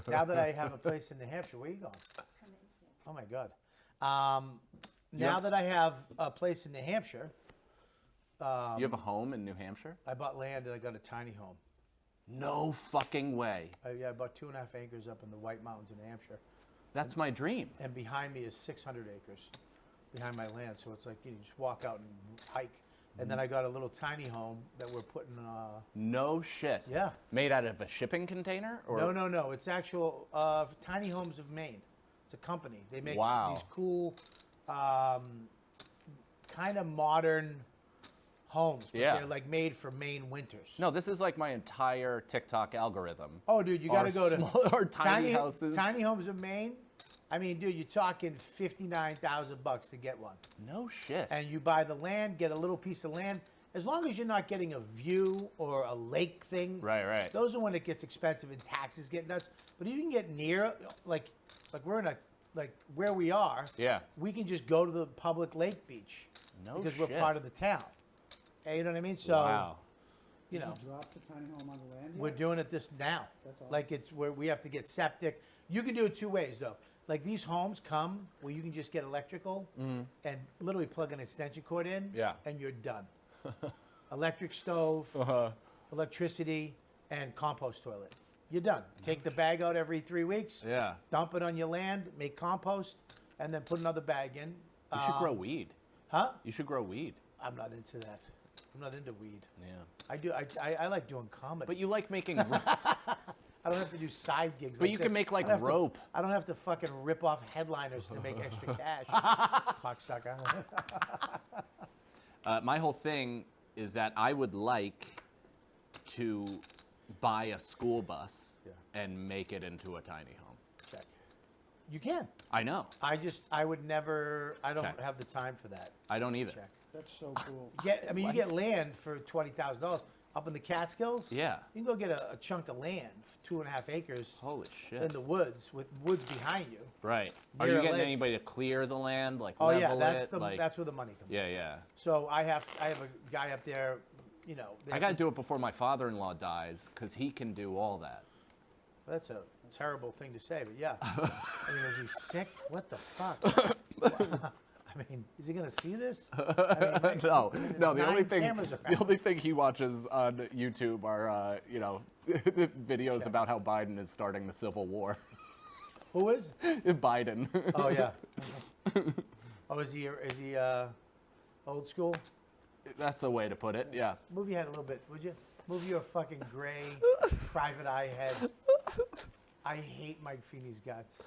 Now that I have a place in New Hampshire, where are you going? Oh my God. Now that I have a place in New Hampshire, You have a home in New Hampshire? I bought land and I got a tiny home. No fucking way. I bought 2.5 acres up in the White Mountains in New Hampshire. That's my dream. And behind me is 600 acres behind my land. So it's like you just walk out and hike. And then I got a little tiny home that we're putting. No shit. Yeah. Made out of a shipping container? Or? No. It's actual Tiny Homes of Maine. It's a company. They make these cool, kind of modern homes. But they're like made for Maine winters. No, this is like my entire TikTok algorithm. Oh, dude, you got to go to our tiny houses. Tiny Homes of Maine. I mean, dude, you're talking $59,000 to get one. No shit. And you buy the land, get a little piece of land. As long as you're not getting a view or a lake thing. Right. Those are when it gets expensive and taxes get nuts. But if you can get near, like we're in a, like where we are. Yeah. We can just go to the public lake beach. No because shit. we're part of the town. Hey, you know what I mean? So, wow. You know. Did you drop the tiny home on the land yet? We're doing it this now. That's awesome. Like it's where we have to get septic. You can do it 2 ways though. Like these homes come where you can just get electrical and literally plug an extension cord in, and you're done. Electric stove, electricity, and compost toilet. You're done. Take the bag out every 3 weeks. Yeah. Dump it on your land, make compost, and then put another bag in. You should grow weed. Huh? You should grow weed. I'm not into that. I'm not into weed. Yeah. I like doing comedy. But you like making. I don't have to do side gigs. But you can make like rope. I don't have to fucking rip off headliners to make extra cash. Cocksucker. My whole thing is that I would like to buy a school bus and make it into a tiny home. Check. You can. I know. I would never. I don't Check. have the time for that. I don't either. Check. That's so cool. You get land for $20,000 up in the Catskills. Yeah. You can go get a chunk of land, 2.5 acres. Holy shit. In the woods with woods behind you. Right. Are Near you a getting lake. anybody to clear the land, like Oh level yeah, that's it? Like, that's where the money comes. yeah. So I have a guy up there, you know. I got to do it before my father-in-law dies because he can do all that. That's a terrible thing to say, but yeah. I mean, is he sick? What the fuck? I mean, is he gonna see this? I mean, No. The only only thing he watches on YouTube are videos about how Biden is starting the Civil War. Who is? Biden. Oh yeah. Oh, is he old school? That's a way to put it. Yeah. Move your head a little bit, would you? Move your fucking gray private eye head. I hate Mike Feeney's guts.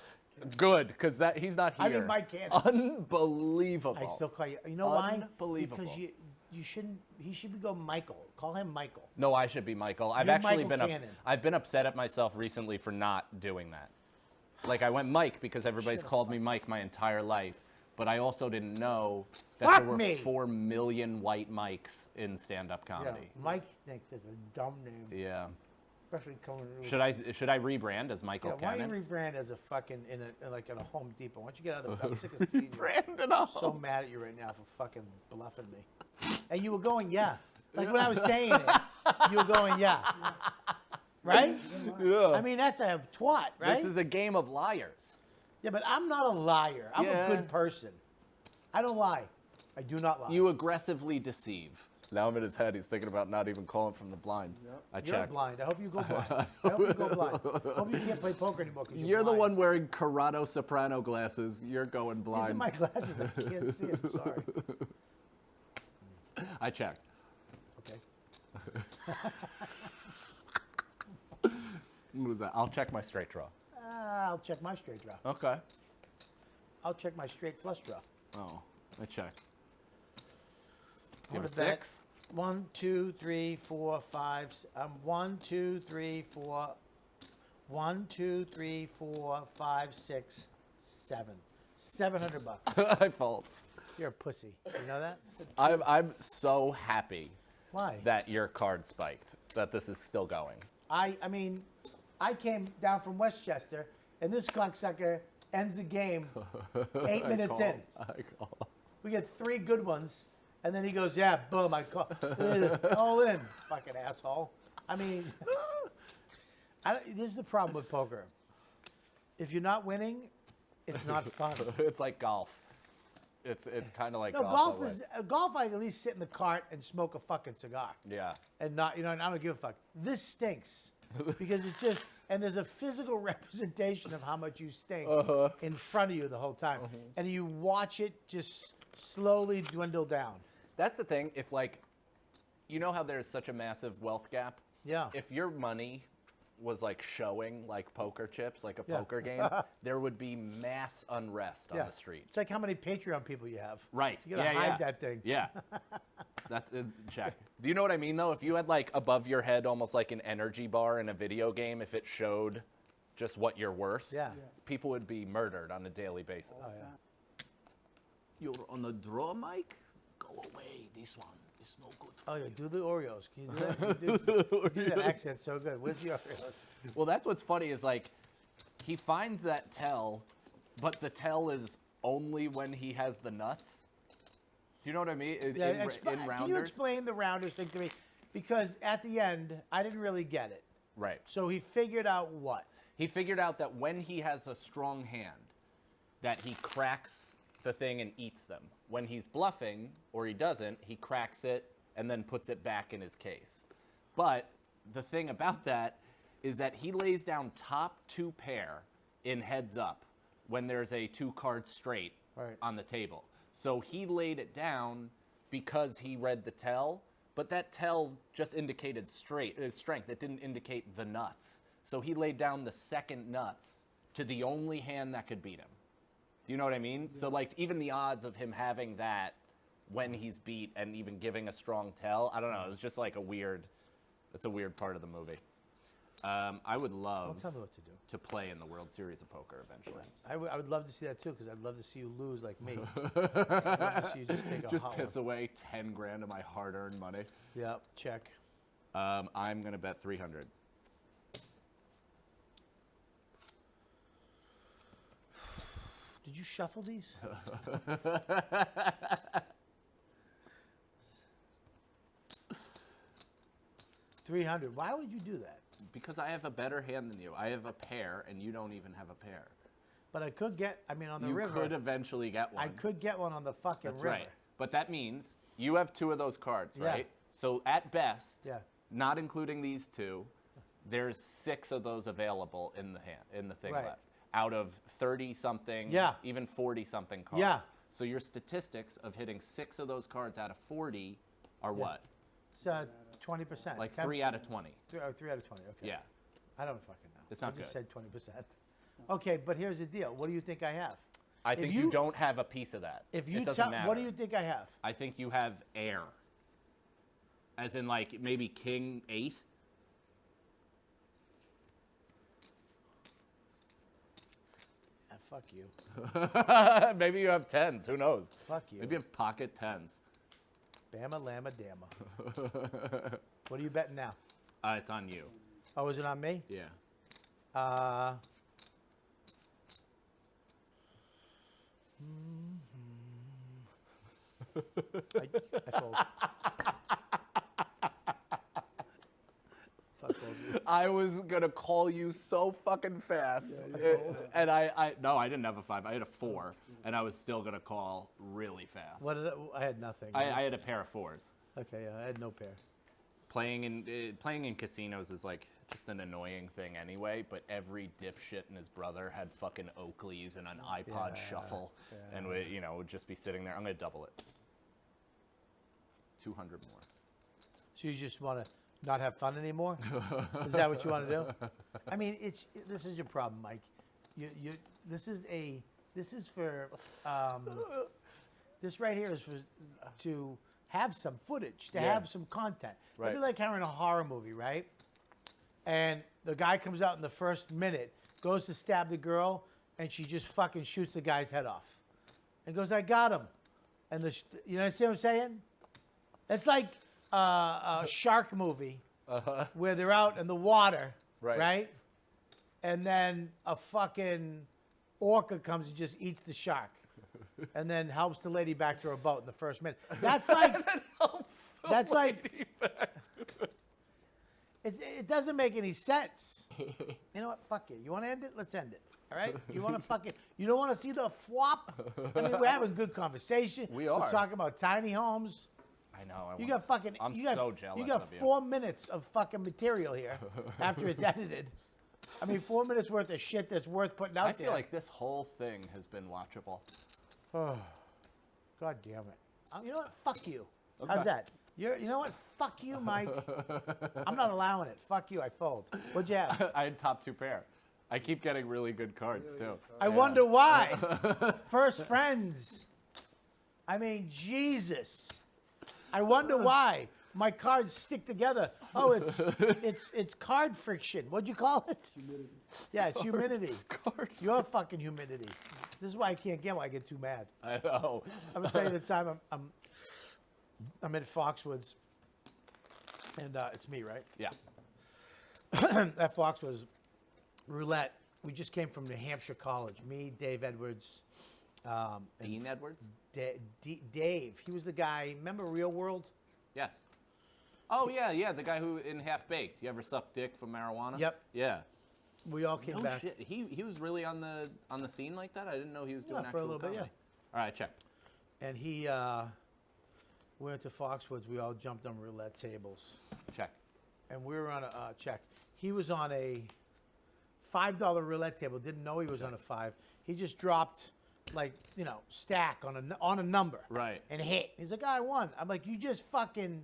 Good, because he's not here. I mean, Mike Cannon. Unbelievable. I still call you. You know why? Unbelievable. Because you shouldn't. He should go Michael. Call him Michael. No, I should be Michael. I've You're actually Michael Cannon. I've been upset at myself recently for not doing that. Like I went Mike because everybody's called me Mike my entire life, but I also didn't know that there were 4 million white Mikes in stand-up comedy. Yeah, Mike thinks it's a dumb name. Yeah. Especially coming. Should I rebrand as Michael Why Cannon? don't you rebrand as a fucking in a Home Depot? Why don't you get out of the? I'm sick of seeing you. Brandon, I'm so mad at you right now for fucking bluffing me. And you were going, yeah. Like when I was saying it, you were going, yeah. Right? Yeah. I mean, that's a twat, right? This is a game of liars. Yeah, but I'm not a liar. I'm Yeah. a good person. I don't lie. I do not lie. You aggressively deceive. Now I'm in his head. He's thinking about not even calling from the blind. I You're checked. blind. I hope you go blind. I hope you go blind. I hope you can't play poker anymore because You're the blind. one wearing Corrado Soprano glasses. You're going These blind. are my glasses. I can't see. I'm sorry. I checked. Okay. What was that? I'll check my straight draw. I'll check my straight draw. Okay. I'll check my straight flush draw. Oh, I checked. I You have a wanna bet 6? 1, 2, 3, 4, 5. 1, 2, 3, 4. 1, 2, 3, 4, 5, 6, 7. $700. I fold. You're a pussy. You know that? I'm so happy Why? that your card spiked, that this is still going. I mean, I came down from Westchester, and this cocksucker ends the game 8 minutes in. I call. We get 3 good ones, and then he goes, yeah, boom, I call. All in, fucking asshole. I mean, this is the problem with poker. If you're not winning, it's not fun. It's like golf. It's kind of like No, golf. golf that way. is golf. I can at least sit in the cart and smoke a fucking cigar, Yeah. and not, and I don't give a fuck. This stinks because it's just, and there's a physical representation of how much you stink in front of you the whole time, and you watch it just slowly dwindle down. That's the thing. If like, you know how there's such a massive wealth gap? Yeah. If your money was like showing like poker chips, like a Yeah. poker game, there would be mass unrest on the street. It's like how many Patreon people you have. Right. You gotta hide that thing. Yeah. That's it. Check. Do you know what I mean though? If you had like above your head almost like an energy bar in a video game, if it showed just what you're worth, Yeah. people would be murdered on a daily basis. Oh yeah. You're on a draw, Mike? Go away. This one is no good for Oh yeah. Do the Oreos. Can you do that? You do that accent so good. Where's the Oreos? Well, that's what's funny is like he finds that tell, but the tell is only when he has the nuts. Do you know what I mean? In Can rounders? you explain the rounders thing to me? Because at the end, I didn't really get it. Right. So he figured out what? He figured out that when he has a strong hand, that he cracks the thing and eats them. When he's bluffing, or he doesn't, he cracks it and then puts it back in his case. But the thing about that is that he lays down top 2 pair in heads up when there's a 2-card straight Right. on the table. So he laid it down because he read the tell, but that tell just indicated strength. It didn't indicate the nuts. So he laid down the second nuts to the only hand that could beat him. Do you know what I mean? Yeah. So like even the odds of him having that when he's beat and even giving a strong tell, I don't know. It's just like it's a weird part of the movie. I would love Don't tell me what to do. to play in the World Series of Poker eventually. I would love to see that too, because I'd love to see you lose like me. I'd love to see you just take a Just hot piss one. away 10 grand of my hard-earned money. Yeah, check. I'm gonna bet 300. Did you shuffle these? $300. Why would you do that? Because I have a better hand than you. I have a pair, and you don't even have a pair. But I could get. I mean, on the You river. could eventually get one. I could get one on the fucking That's river. right. But that means you have 2 of those cards, Yeah. right? So at best, Yeah. not including these 2, there's 6 of those available in the thing Right. left. Out of 30 something, Yeah. even 40 something cards. Yeah. So your statistics of hitting 6 of those cards out of 40 are what? It's 20%. Like 10 3 out of 20. 3 out of 20. Okay. Yeah. I don't fucking know. It's not I just good. said 20%. Okay, but here's the deal. What do you think I have? I If think you- you don't have a piece of that. If you it doesn't matter. what do you think I have? I think you have air. As in like maybe king 8. Fuck you. Maybe you have 10s. Who knows? Fuck you. Maybe you have pocket 10s. Bama, llama, damma. What are you betting now? It's on you. Oh, is it on me? Yeah. I fold. Fuck all of you. I was gonna call you so fucking fast, and no, I didn't have a 5. I had a 4, and I was still gonna call really fast. What did I had nothing. I had a pair of 4s. Okay, yeah, I had no pair. Playing in casinos is like just an annoying thing anyway. But every dipshit and his brother had fucking Oakleys and an iPod Shuffle, and would just be sitting there. I'm gonna double it. 200 more. So you just want to not have fun anymore? Is that what you want to do? I mean, this is your problem, Mike. This is for this right here is for to have some footage, to have some content. Right. It'd be like having a horror movie, right? And the guy comes out in the first minute, goes to stab the girl, and she just fucking shoots the guy's head off, and goes, "I got him." And you understand what I'm saying? It's like a shark movie where they're out in the water, right? And then a fucking orca comes and just eats the shark, and then helps the lady back to her boat in the first minute. That's like, it doesn't make any sense. You know what? Fuck it. You want to end it? Let's end it. All right? You want to fucking, you don't want to see the flop? I mean, we're having good conversation. We are. We're talking about tiny homes. I know. You got fucking. I'm so jealous You got of you. 4 minutes of fucking material here after it's edited. I mean, 4 minutes worth of shit that's worth putting out there. I feel like this whole thing has been watchable. Oh, God damn it. You know what? Fuck you. How's that? You know what? Fuck you, Mike. I'm not allowing it. Fuck you. I fold. What'd you have? I had top 2 pair. I keep getting really good cards too. I wonder why. First friends. I mean, Jesus. I wonder why my cards stick together. Oh, it's card friction. What'd you call it? Humidity. Yeah, it's humidity. You're fucking humidity. This is why I can't gamble. I get too mad. I know. I'm gonna tell you the time I'm at Foxwoods, and it's me, right? Yeah. At Foxwoods roulette. We just came from New Hampshire College. Me, Dave Edwards. Dean Edwards? Dave. He was the guy. Remember Real World? Yes. Oh yeah, the guy who in Half Baked. You ever suck dick from marijuana? Yep. Yeah. We all came No back. shit. He was really on the scene like that. I didn't know he was doing Yeah, actual for a little bit, comedy. yeah. All right, check. And we went to Foxwoods. We all jumped on roulette tables. Check. And we were on a check. He was on a $5 roulette table. Didn't know he was on a 5. He just dropped stack on a number. Right. And hit. He's like, I won. I'm like, you just fucking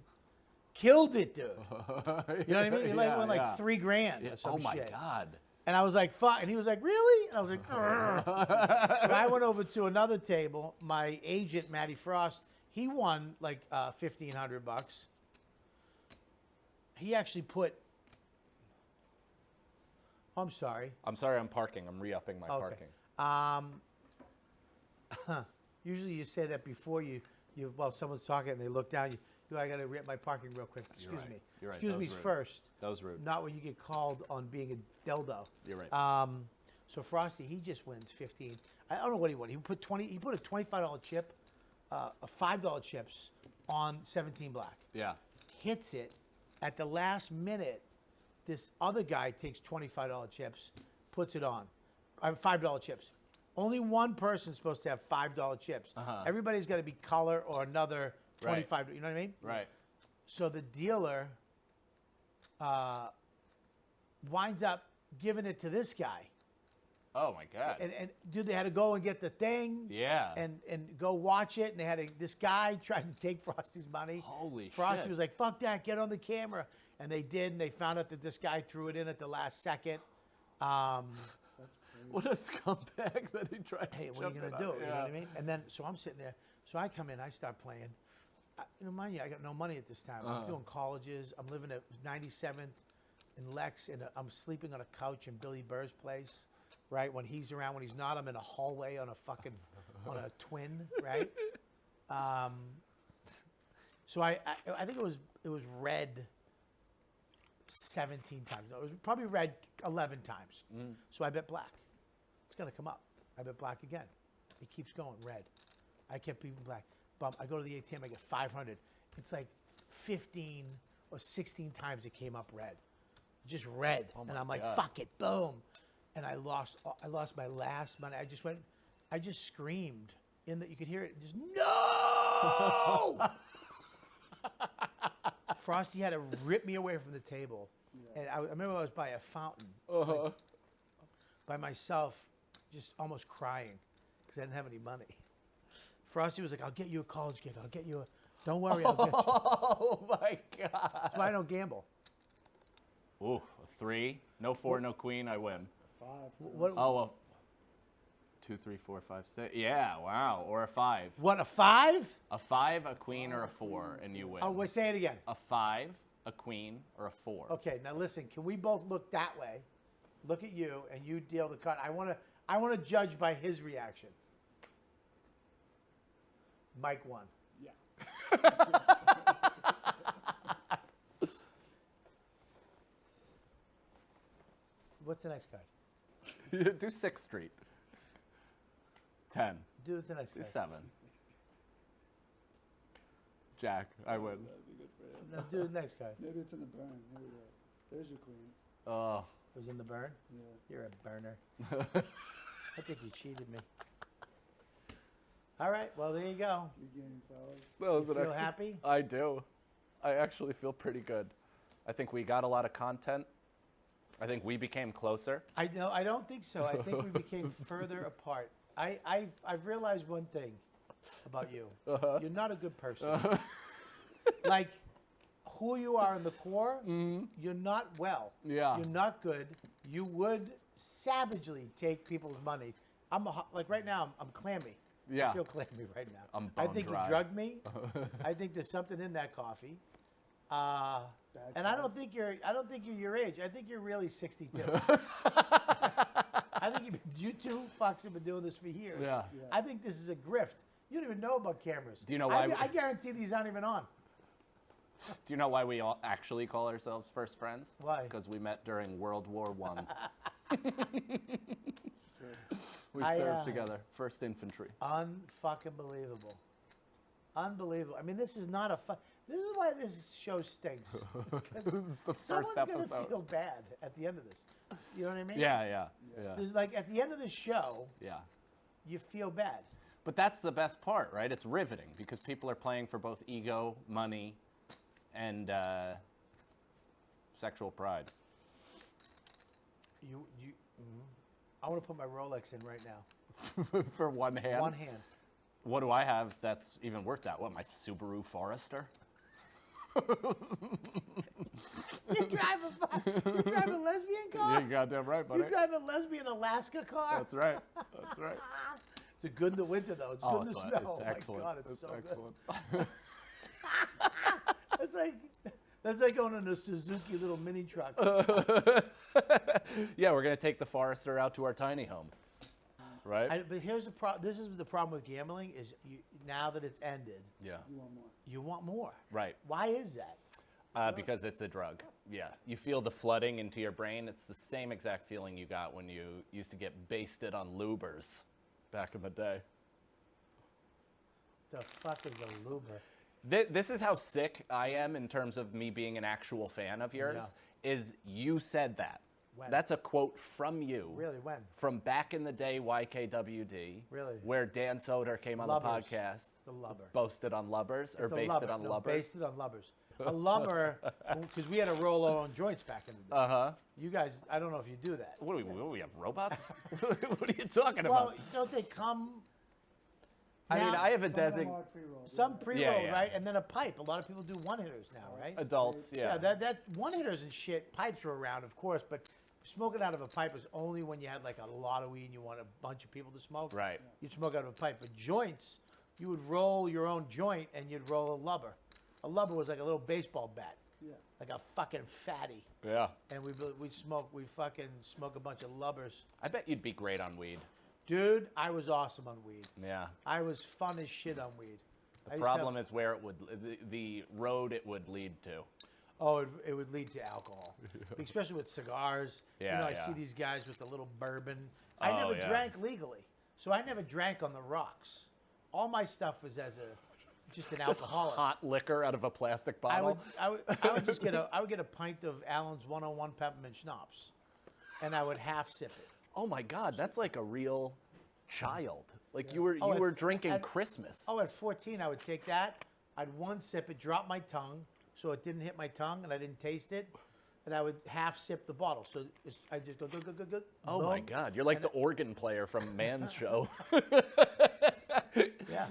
killed it, dude. You know what I mean? You won like $3 grand or some shit. Oh my God. And I was like, fuck. And he was like, really? And I was like, "Grr." So I went over to another table. My agent, Matty Frost, he won like $1,500. He actually put. Oh, I'm sorry. I'm sorry. I'm parking. I'm re-upping my parking. Usually you say that before someone's talking and they look down. I got to re-up my parking real quick. Excuse me. You're right. Excuse That me was rude. first. That was rude. Not when you get called on being a dildo. You're right. So Frosty, he just wins 15. I don't know what he won. He put a $25 chip, a $5 chips on 17 black. Yeah. Hits it at the last minute. This other guy takes $25 chips, puts it on. $5 chips. Only one person's supposed to have $5 chips. Everybody's got to be color or another 25. You know what I mean? Right. So the dealer winds up giving it to this guy. Oh my God. And dude, they had to go and get the thing. Yeah. And go watch it. And they had this guy tried to take Frosty's money. Holy Frosty shit. was like, fuck that, get on the camera. And they did, and they found out that this guy threw it in at the last second. What a scumbag that he tried to Hey, what are you going to do? You know what I mean? And then, so I'm sitting there. So I come in, I start playing. Mind you, I got no money at this time. I'm doing colleges. I'm living at 97th in Lex, and I'm sleeping on a couch in Billy Burr's place, right? When he's around, when he's not, I'm in a hallway on a twin, right? So I think it was red 17 times. No, it was probably red 11 times. So I bet black. It's going to come up. I bet black again. It keeps going red. I kept beating black. Bump. I go to the ATM. I get 500. It's like 15 or 16 times it came up red. just red. And I'm like, God. fuck it, boom. And I lost my last money. I just screamed in that you could hear it. Just, no! Frosty had to rip me away from the table. And I remember I was by a fountain, like, by myself, just almost crying because I didn't have any money. Frosty was like, I'll get you a college gig. I'll get you a, don't worry, I'll get you. Oh my God. That's why I don't gamble. Ooh, a 3. No 4, no queen. I win. 5. What, Oh, a 2, 3, 4, 5, 6. Yeah, wow. Or a 5. what, a 5? A 5, a queen, or a 4, and you win. Oh, wait, say it again. A 5, a queen, or a 4. Okay, now listen, can we both look that way? Look at you, and you deal the card. I want to judge by his reaction. Mike won. Yeah. What's the next card? Do 6th Street. 10. Do the next Do card. 7. Jack, I win. That'd be good for him. No, do the next card. Maybe it's in the burn. Here we go. There's your queen. Oh. It was in the burn? Yeah. You're a burner. I think you cheated me. All right, well, there you go. Good game, fellas. That was You an feel excellent- happy? I do. I actually feel pretty good. I think we got a lot of content. I think we became closer. I don't think so. I think we became further apart. I've realized one thing about you. You're not a good person. Like, who you are in the core, you're not well. Yeah. You're not good. You would savagely take people's money. Like right now, I'm clammy. Yeah. I feel clammy right now. I'm I bone think dry. you drugged me. I think there's something in that coffee. And I don't think you're your age. I think you're really 62. I think you two fucks have been doing this for years. Yeah. I think this is a grift. You don't even know about cameras. Do you know why I guarantee these aren't even on. Do you know why we all actually call ourselves first friends? Why? Because we met during World War I. We I, served together. First Infantry. Unfucking believable. Unbelievable. I mean, this is not a fun. This is why this show stinks. Because The someone's first gonna episode. feel bad at the end of this. You know what I mean? Yeah. There's like at the end of the show, Yeah. you feel bad. But that's the best part, right? It's riveting because people are playing for both ego, money, and sexual pride. I want to put my Rolex in right now. For one hand. One hand. What do I have that's even worth that? What, my Subaru Forester? You drive a lesbian car? You're goddamn right, buddy. You drive a lesbian Alaska car? That's right. That's right. It's good in the winter though. It's good in the snow. It's Oh excellent. my god, it's so excellent. good. That's like owning a Suzuki little mini truck. Yeah, we're gonna take the Forester out to our tiny home, right? But here's the problem. This is the problem with gambling is now that it's ended, Yeah. You want more? you want more. Right. Why is that? Because it's a drug. Yeah. You feel the flooding into your brain. It's the same exact feeling you got when you used to get basted on lubers back in the day. The fuck is a luber? This is how sick I am in terms of me being an actual fan of yours. Is you said that. When? That's a quote from you. Really, when? From back in the day, YKWd. Really? Where Dan Soder came on Lubbers. the podcast. It's a lubber. Boasted on lubbers or It's a based lubber. it on No, lubbers. based it on lubbers. A lubber, because we had to roll our own joints back in the day. Uh-huh. You guys, I don't know if you do that. What do we have, robots? What are you talking Well, about? don't they come? I mean, now- I have a Some of them designated... are pre-rolled. Some pre-roll, yeah. right? And then a pipe. A lot of people do one-hitters now, right? Adults, yeah. That one-hitters and shit, pipes were around, of course, but smoking out of a pipe was only when you had like a lot of weed and you want a bunch of people to smoke. Right. You'd smoke out of a pipe. But joints, you would roll your own joint and you'd roll a lubber. A lubber was like a little baseball bat, Yeah. like a fucking fatty. Yeah. And we'd fucking smoke a bunch of lubbers. I bet you'd be great on weed. Dude, I was awesome on weed. Yeah. I was fun as shit on weed. The problem is where it would, the road it would lead to. Oh, it would lead to alcohol, especially with cigars. Yeah, I yeah. see these guys with the little bourbon. I never yeah. drank legally, so I never drank on the rocks. All my stuff was as a just an Just alcoholic. hot liquor out of a plastic I bottle. would just get a pint of Allen's 101 peppermint schnapps, and I would half sip it. Oh my God, that's like a real child. Like you Oh, were at- drinking at- Christmas. Oh, at 14, I would take that. I'd one sip it, drop my tongue, so it didn't hit my tongue, and I didn't taste it. And I would half sip the bottle. So I just go. Oh my boom. God, you're like the organ player from Man's Show. Yeah.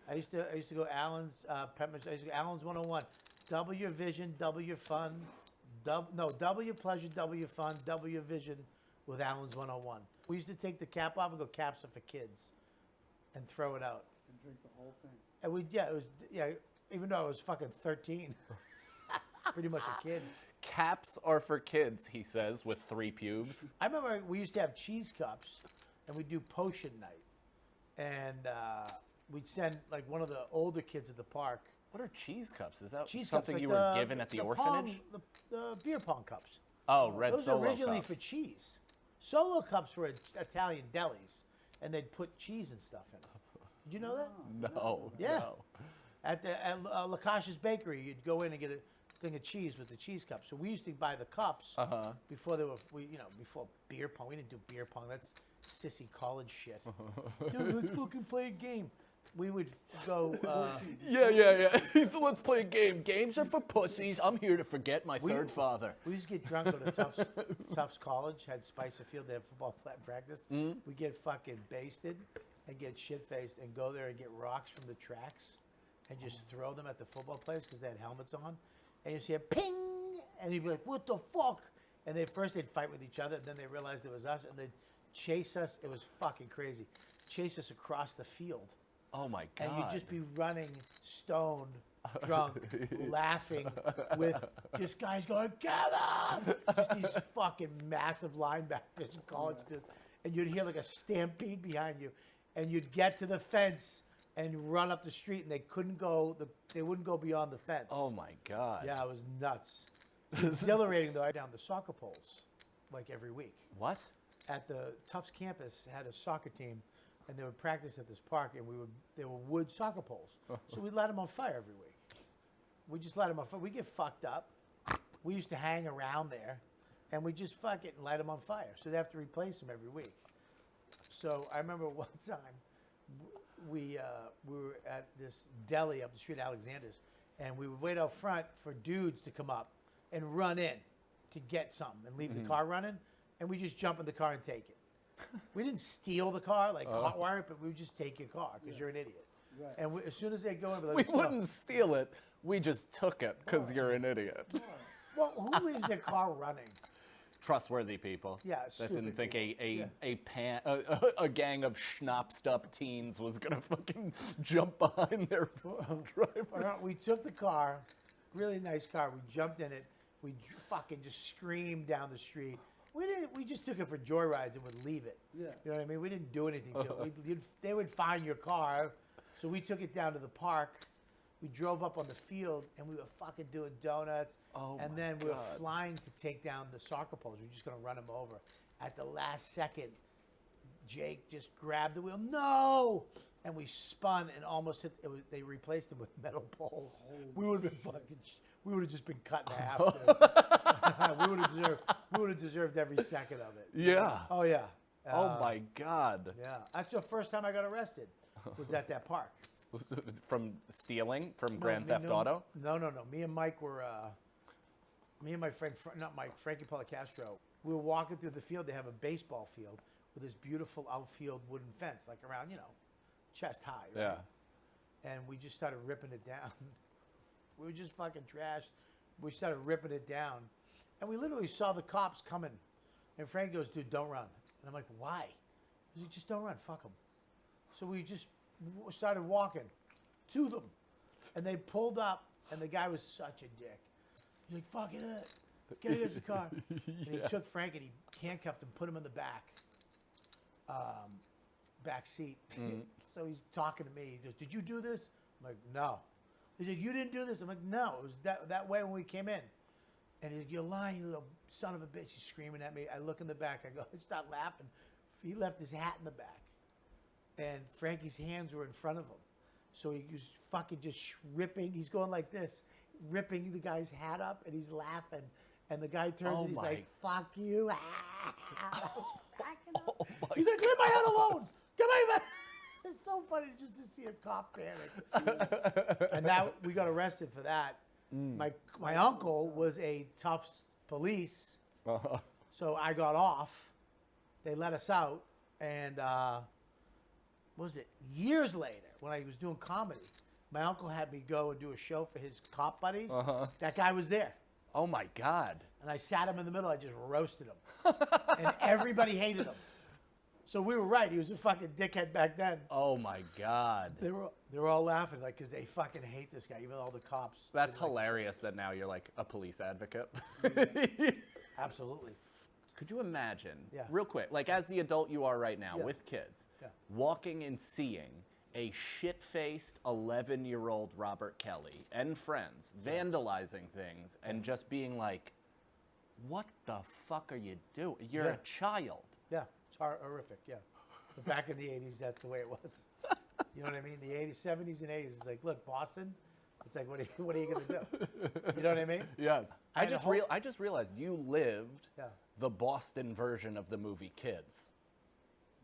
I used to go Allen's peppermint. I used to go Allen's 101. W vision, W fun. W pleasure, W fun, W vision with Allen's 101. We used to take the cap off and go caps are for kids, and throw it out. And drink the whole thing. And even though I was fucking 13, pretty much a kid. Caps are for kids, he says, with 3 pubes. I remember we used to have cheese cups, and we'd do potion night, and we'd send like one of the older kids at the park. What are cheese cups? Is that Cheese something cups, you like were given at the pong- orphanage? the beer pong cups. Oh, red Those Solo were originally cups. for cheese. Solo cups were at Italian delis, and they'd put cheese and stuff in them. Did you know that? No. Yeah. No. At Lakash's Bakery, you'd go in and get a thing of cheese with the cheese cup. So we used to buy the cups before they were, before beer pong. We didn't do beer pong. That's sissy college shit. Dude, let's fucking play a game. We would go. Yeah. Let's play a game. Games are for pussies. I'm here to forget my third father. We used to get drunk at Tufts College. Had Spicer Field. They had football practice. We get fucking basted and get shit faced and go there and get rocks from the tracks and just throw them at the football players because they had helmets on. And you see a ping, and you'd be like, "What the fuck?" And they'd fight with each other, and then they realized it was us, and they'd chase us. It was fucking crazy. Chase us across the field. Oh my God. And you'd just be running, stoned, drunk, laughing, with just guys going, "Get him!" Just these fucking massive linebackers in college, dude. And you'd hear like a stampede behind you, and you'd get to the fence and run up the street, and they wouldn't go beyond the fence. Oh my God. Yeah, it was nuts. Exhilarating though. I down the soccer poles, like every week. What? At the Tufts campus, had a soccer team, and they would practice at this park, and they were wood soccer poles. So we'd light them on fire every week. We just light them on fire. We get fucked up. We used to hang around there, and we just fuck it and light them on fire. So they have to replace them every week. So I remember one time we were at this deli up the street, Alexander's, and we would wait out front for dudes to come up and run in to get something and leave the car running, and we just jump in the car and take it. We didn't steal the car, like hotwire it, but we would just take your car because you're an idiot. Right. And as soon as they go in, we're like, We "Let's go." wouldn't steal it. We just took it because you're an idiot. Well, who leaves their car running? Trustworthy people. Yeah, That didn't stupid think people. a gang of schnapsed up teens was gonna fucking jump behind their driver. We took the car, really nice car. We jumped in it. We fucking just screamed down the street. We just took it for joyrides and would leave it. Yeah. You know what I mean? We didn't do anything to it. They would find your car, so we took it down to the park. We drove up on the field, and we were fucking doing donuts. Oh and my then we were God. flying to take down the soccer poles. We were just going to run them over. At the last second, Jake just grabbed the wheel. No! And we spun and almost hit. They replaced them with metal poles. We would have been fucking. We would have just been cut in half. Dude. We would have deserved every second of it. Yeah. Oh yeah. Oh my God. Yeah. That's the first time I got arrested. Was at that park. From stealing from No, Grand Theft no, Auto? No. Me and Mike were. Me and my friend, not Mike, Frankie Policastro. We were walking through the field. They have a baseball field with this beautiful outfield wooden fence, like around chest high. Right? Yeah. And we just started ripping it down. We were just fucking trashed. We started ripping it down. And we literally saw the cops coming. And Frank goes, "Dude, don't run." And I'm like, "Why?" He said, "Just don't run. Fuck them." So we just started walking to them. And they pulled up, and the guy was such a dick. He's like, "Fuck it up. Get against the car." And he took Frank and he handcuffed him, put him in the back seat. So he's talking to me. He goes, "Did you do this?" I'm like, "No." He's like, "You didn't do this?" I'm like, "No, it was that way when we came in." And he's like, "You're lying, you little son of a bitch." He's screaming at me. I look in the back. I go, I start laughing. He left his hat in the back. And Frankie's hands were in front of him. So he was fucking just ripping. He's going like this, ripping the guy's hat up, and he's laughing. And the guy turns Oh and he's my- like, "Fuck you!" I was cracking up. Oh my He's like, "Leave my hat alone! Get my hat!" It's so funny just to see a cop panic. And that we got arrested for that. My uncle was a Tufts police, so I got off. They let us out, and what was it? Years later, when I was doing comedy, my uncle had me go and do a show for his cop buddies. That guy was there. Oh my God. And I sat him in the middle. I just roasted him. And everybody hated him. So we were right. He was a fucking dickhead back then. Oh my God. They were all laughing, like, because they fucking hate this guy, even all the cops. That's didn't like hilarious that now you're like a police advocate. him. Absolutely. Could you imagine, Yeah. real quick, like as the adult you are right now Yeah. with kids, Yeah. walking and seeing a shit-faced 11-year-old Robert Kelly and friends vandalizing things and just being like, what the fuck are you doing? You're Yeah. a child. Yeah, it's horrific, yeah. But back in the 80s, that's the way it was. You know what I mean? The 80s, 70s, and 80s, it's like, look, Boston, it's like, what are you going to do? You know what I mean? Yes. I had a whole- I just realized you lived Yeah. the Boston version of the movie Kids.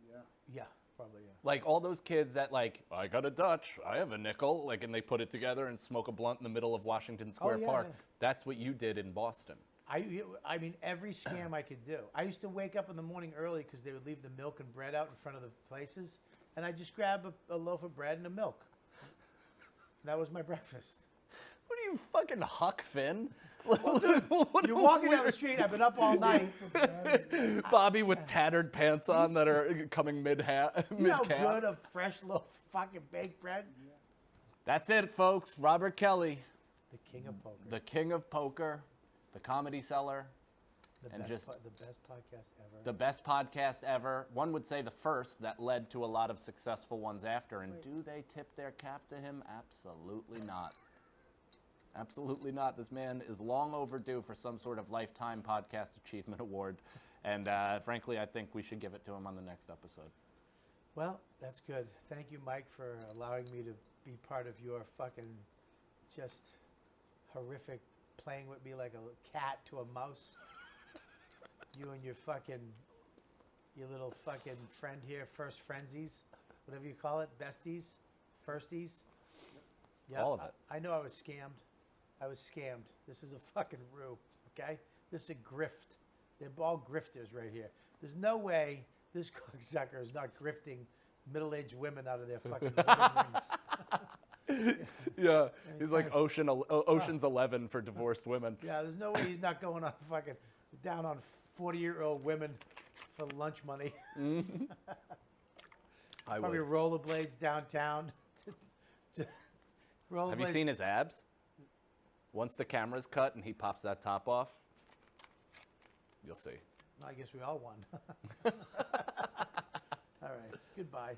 Yeah. Yeah, probably, yeah. Like all those kids that like, I got a Dutch, I have a nickel, like, and they put it together and smoke a blunt in the middle of Washington Square yeah, Park. yeah. That's what you did in Boston. I mean, every scam I could do. I used to wake up in the morning early because they would leave the milk and bread out in front of the places, and I'd just grab a loaf of bread and a milk. That was my breakfast. What are you, fucking Huck Finn? You're walking down the street. I've been up all night. Bobby with tattered pants on that are coming You know how mid-calf. good a fresh loaf of fucking baked bread? That's it, folks. Robert Kelly, The king of poker. the king of poker, the comedy seller, and the just best podcast ever. the best podcast ever. One would say the first that led to a lot of successful ones after. And do they tip their cap to him? Absolutely not. Absolutely not. This man is long overdue for some sort of Lifetime Podcast Achievement Award. And frankly, I think we should give it to him on the next episode. Well, that's good. Thank you, Mike, for allowing me to be part of your fucking just horrific playing with me like a cat to a mouse. You and your little fucking friend here, first frenzies, whatever you call it, besties, firsties. Yeah, All of it. I know I was scammed. I was scammed. This is a fucking ruse, okay? This is a grift. They're all grifters right here. There's no way this cocksucker is not grifting middle-aged women out of their fucking rings. Yeah, he's like Ocean's 11 for divorced women. Yeah, there's no way he's not going on fucking down on 40-year-old women for lunch money. I Probably would. rollerblades downtown. Have you seen his abs? Once the camera's cut and he pops that top off, you'll see. I guess we all won. All right, goodbye.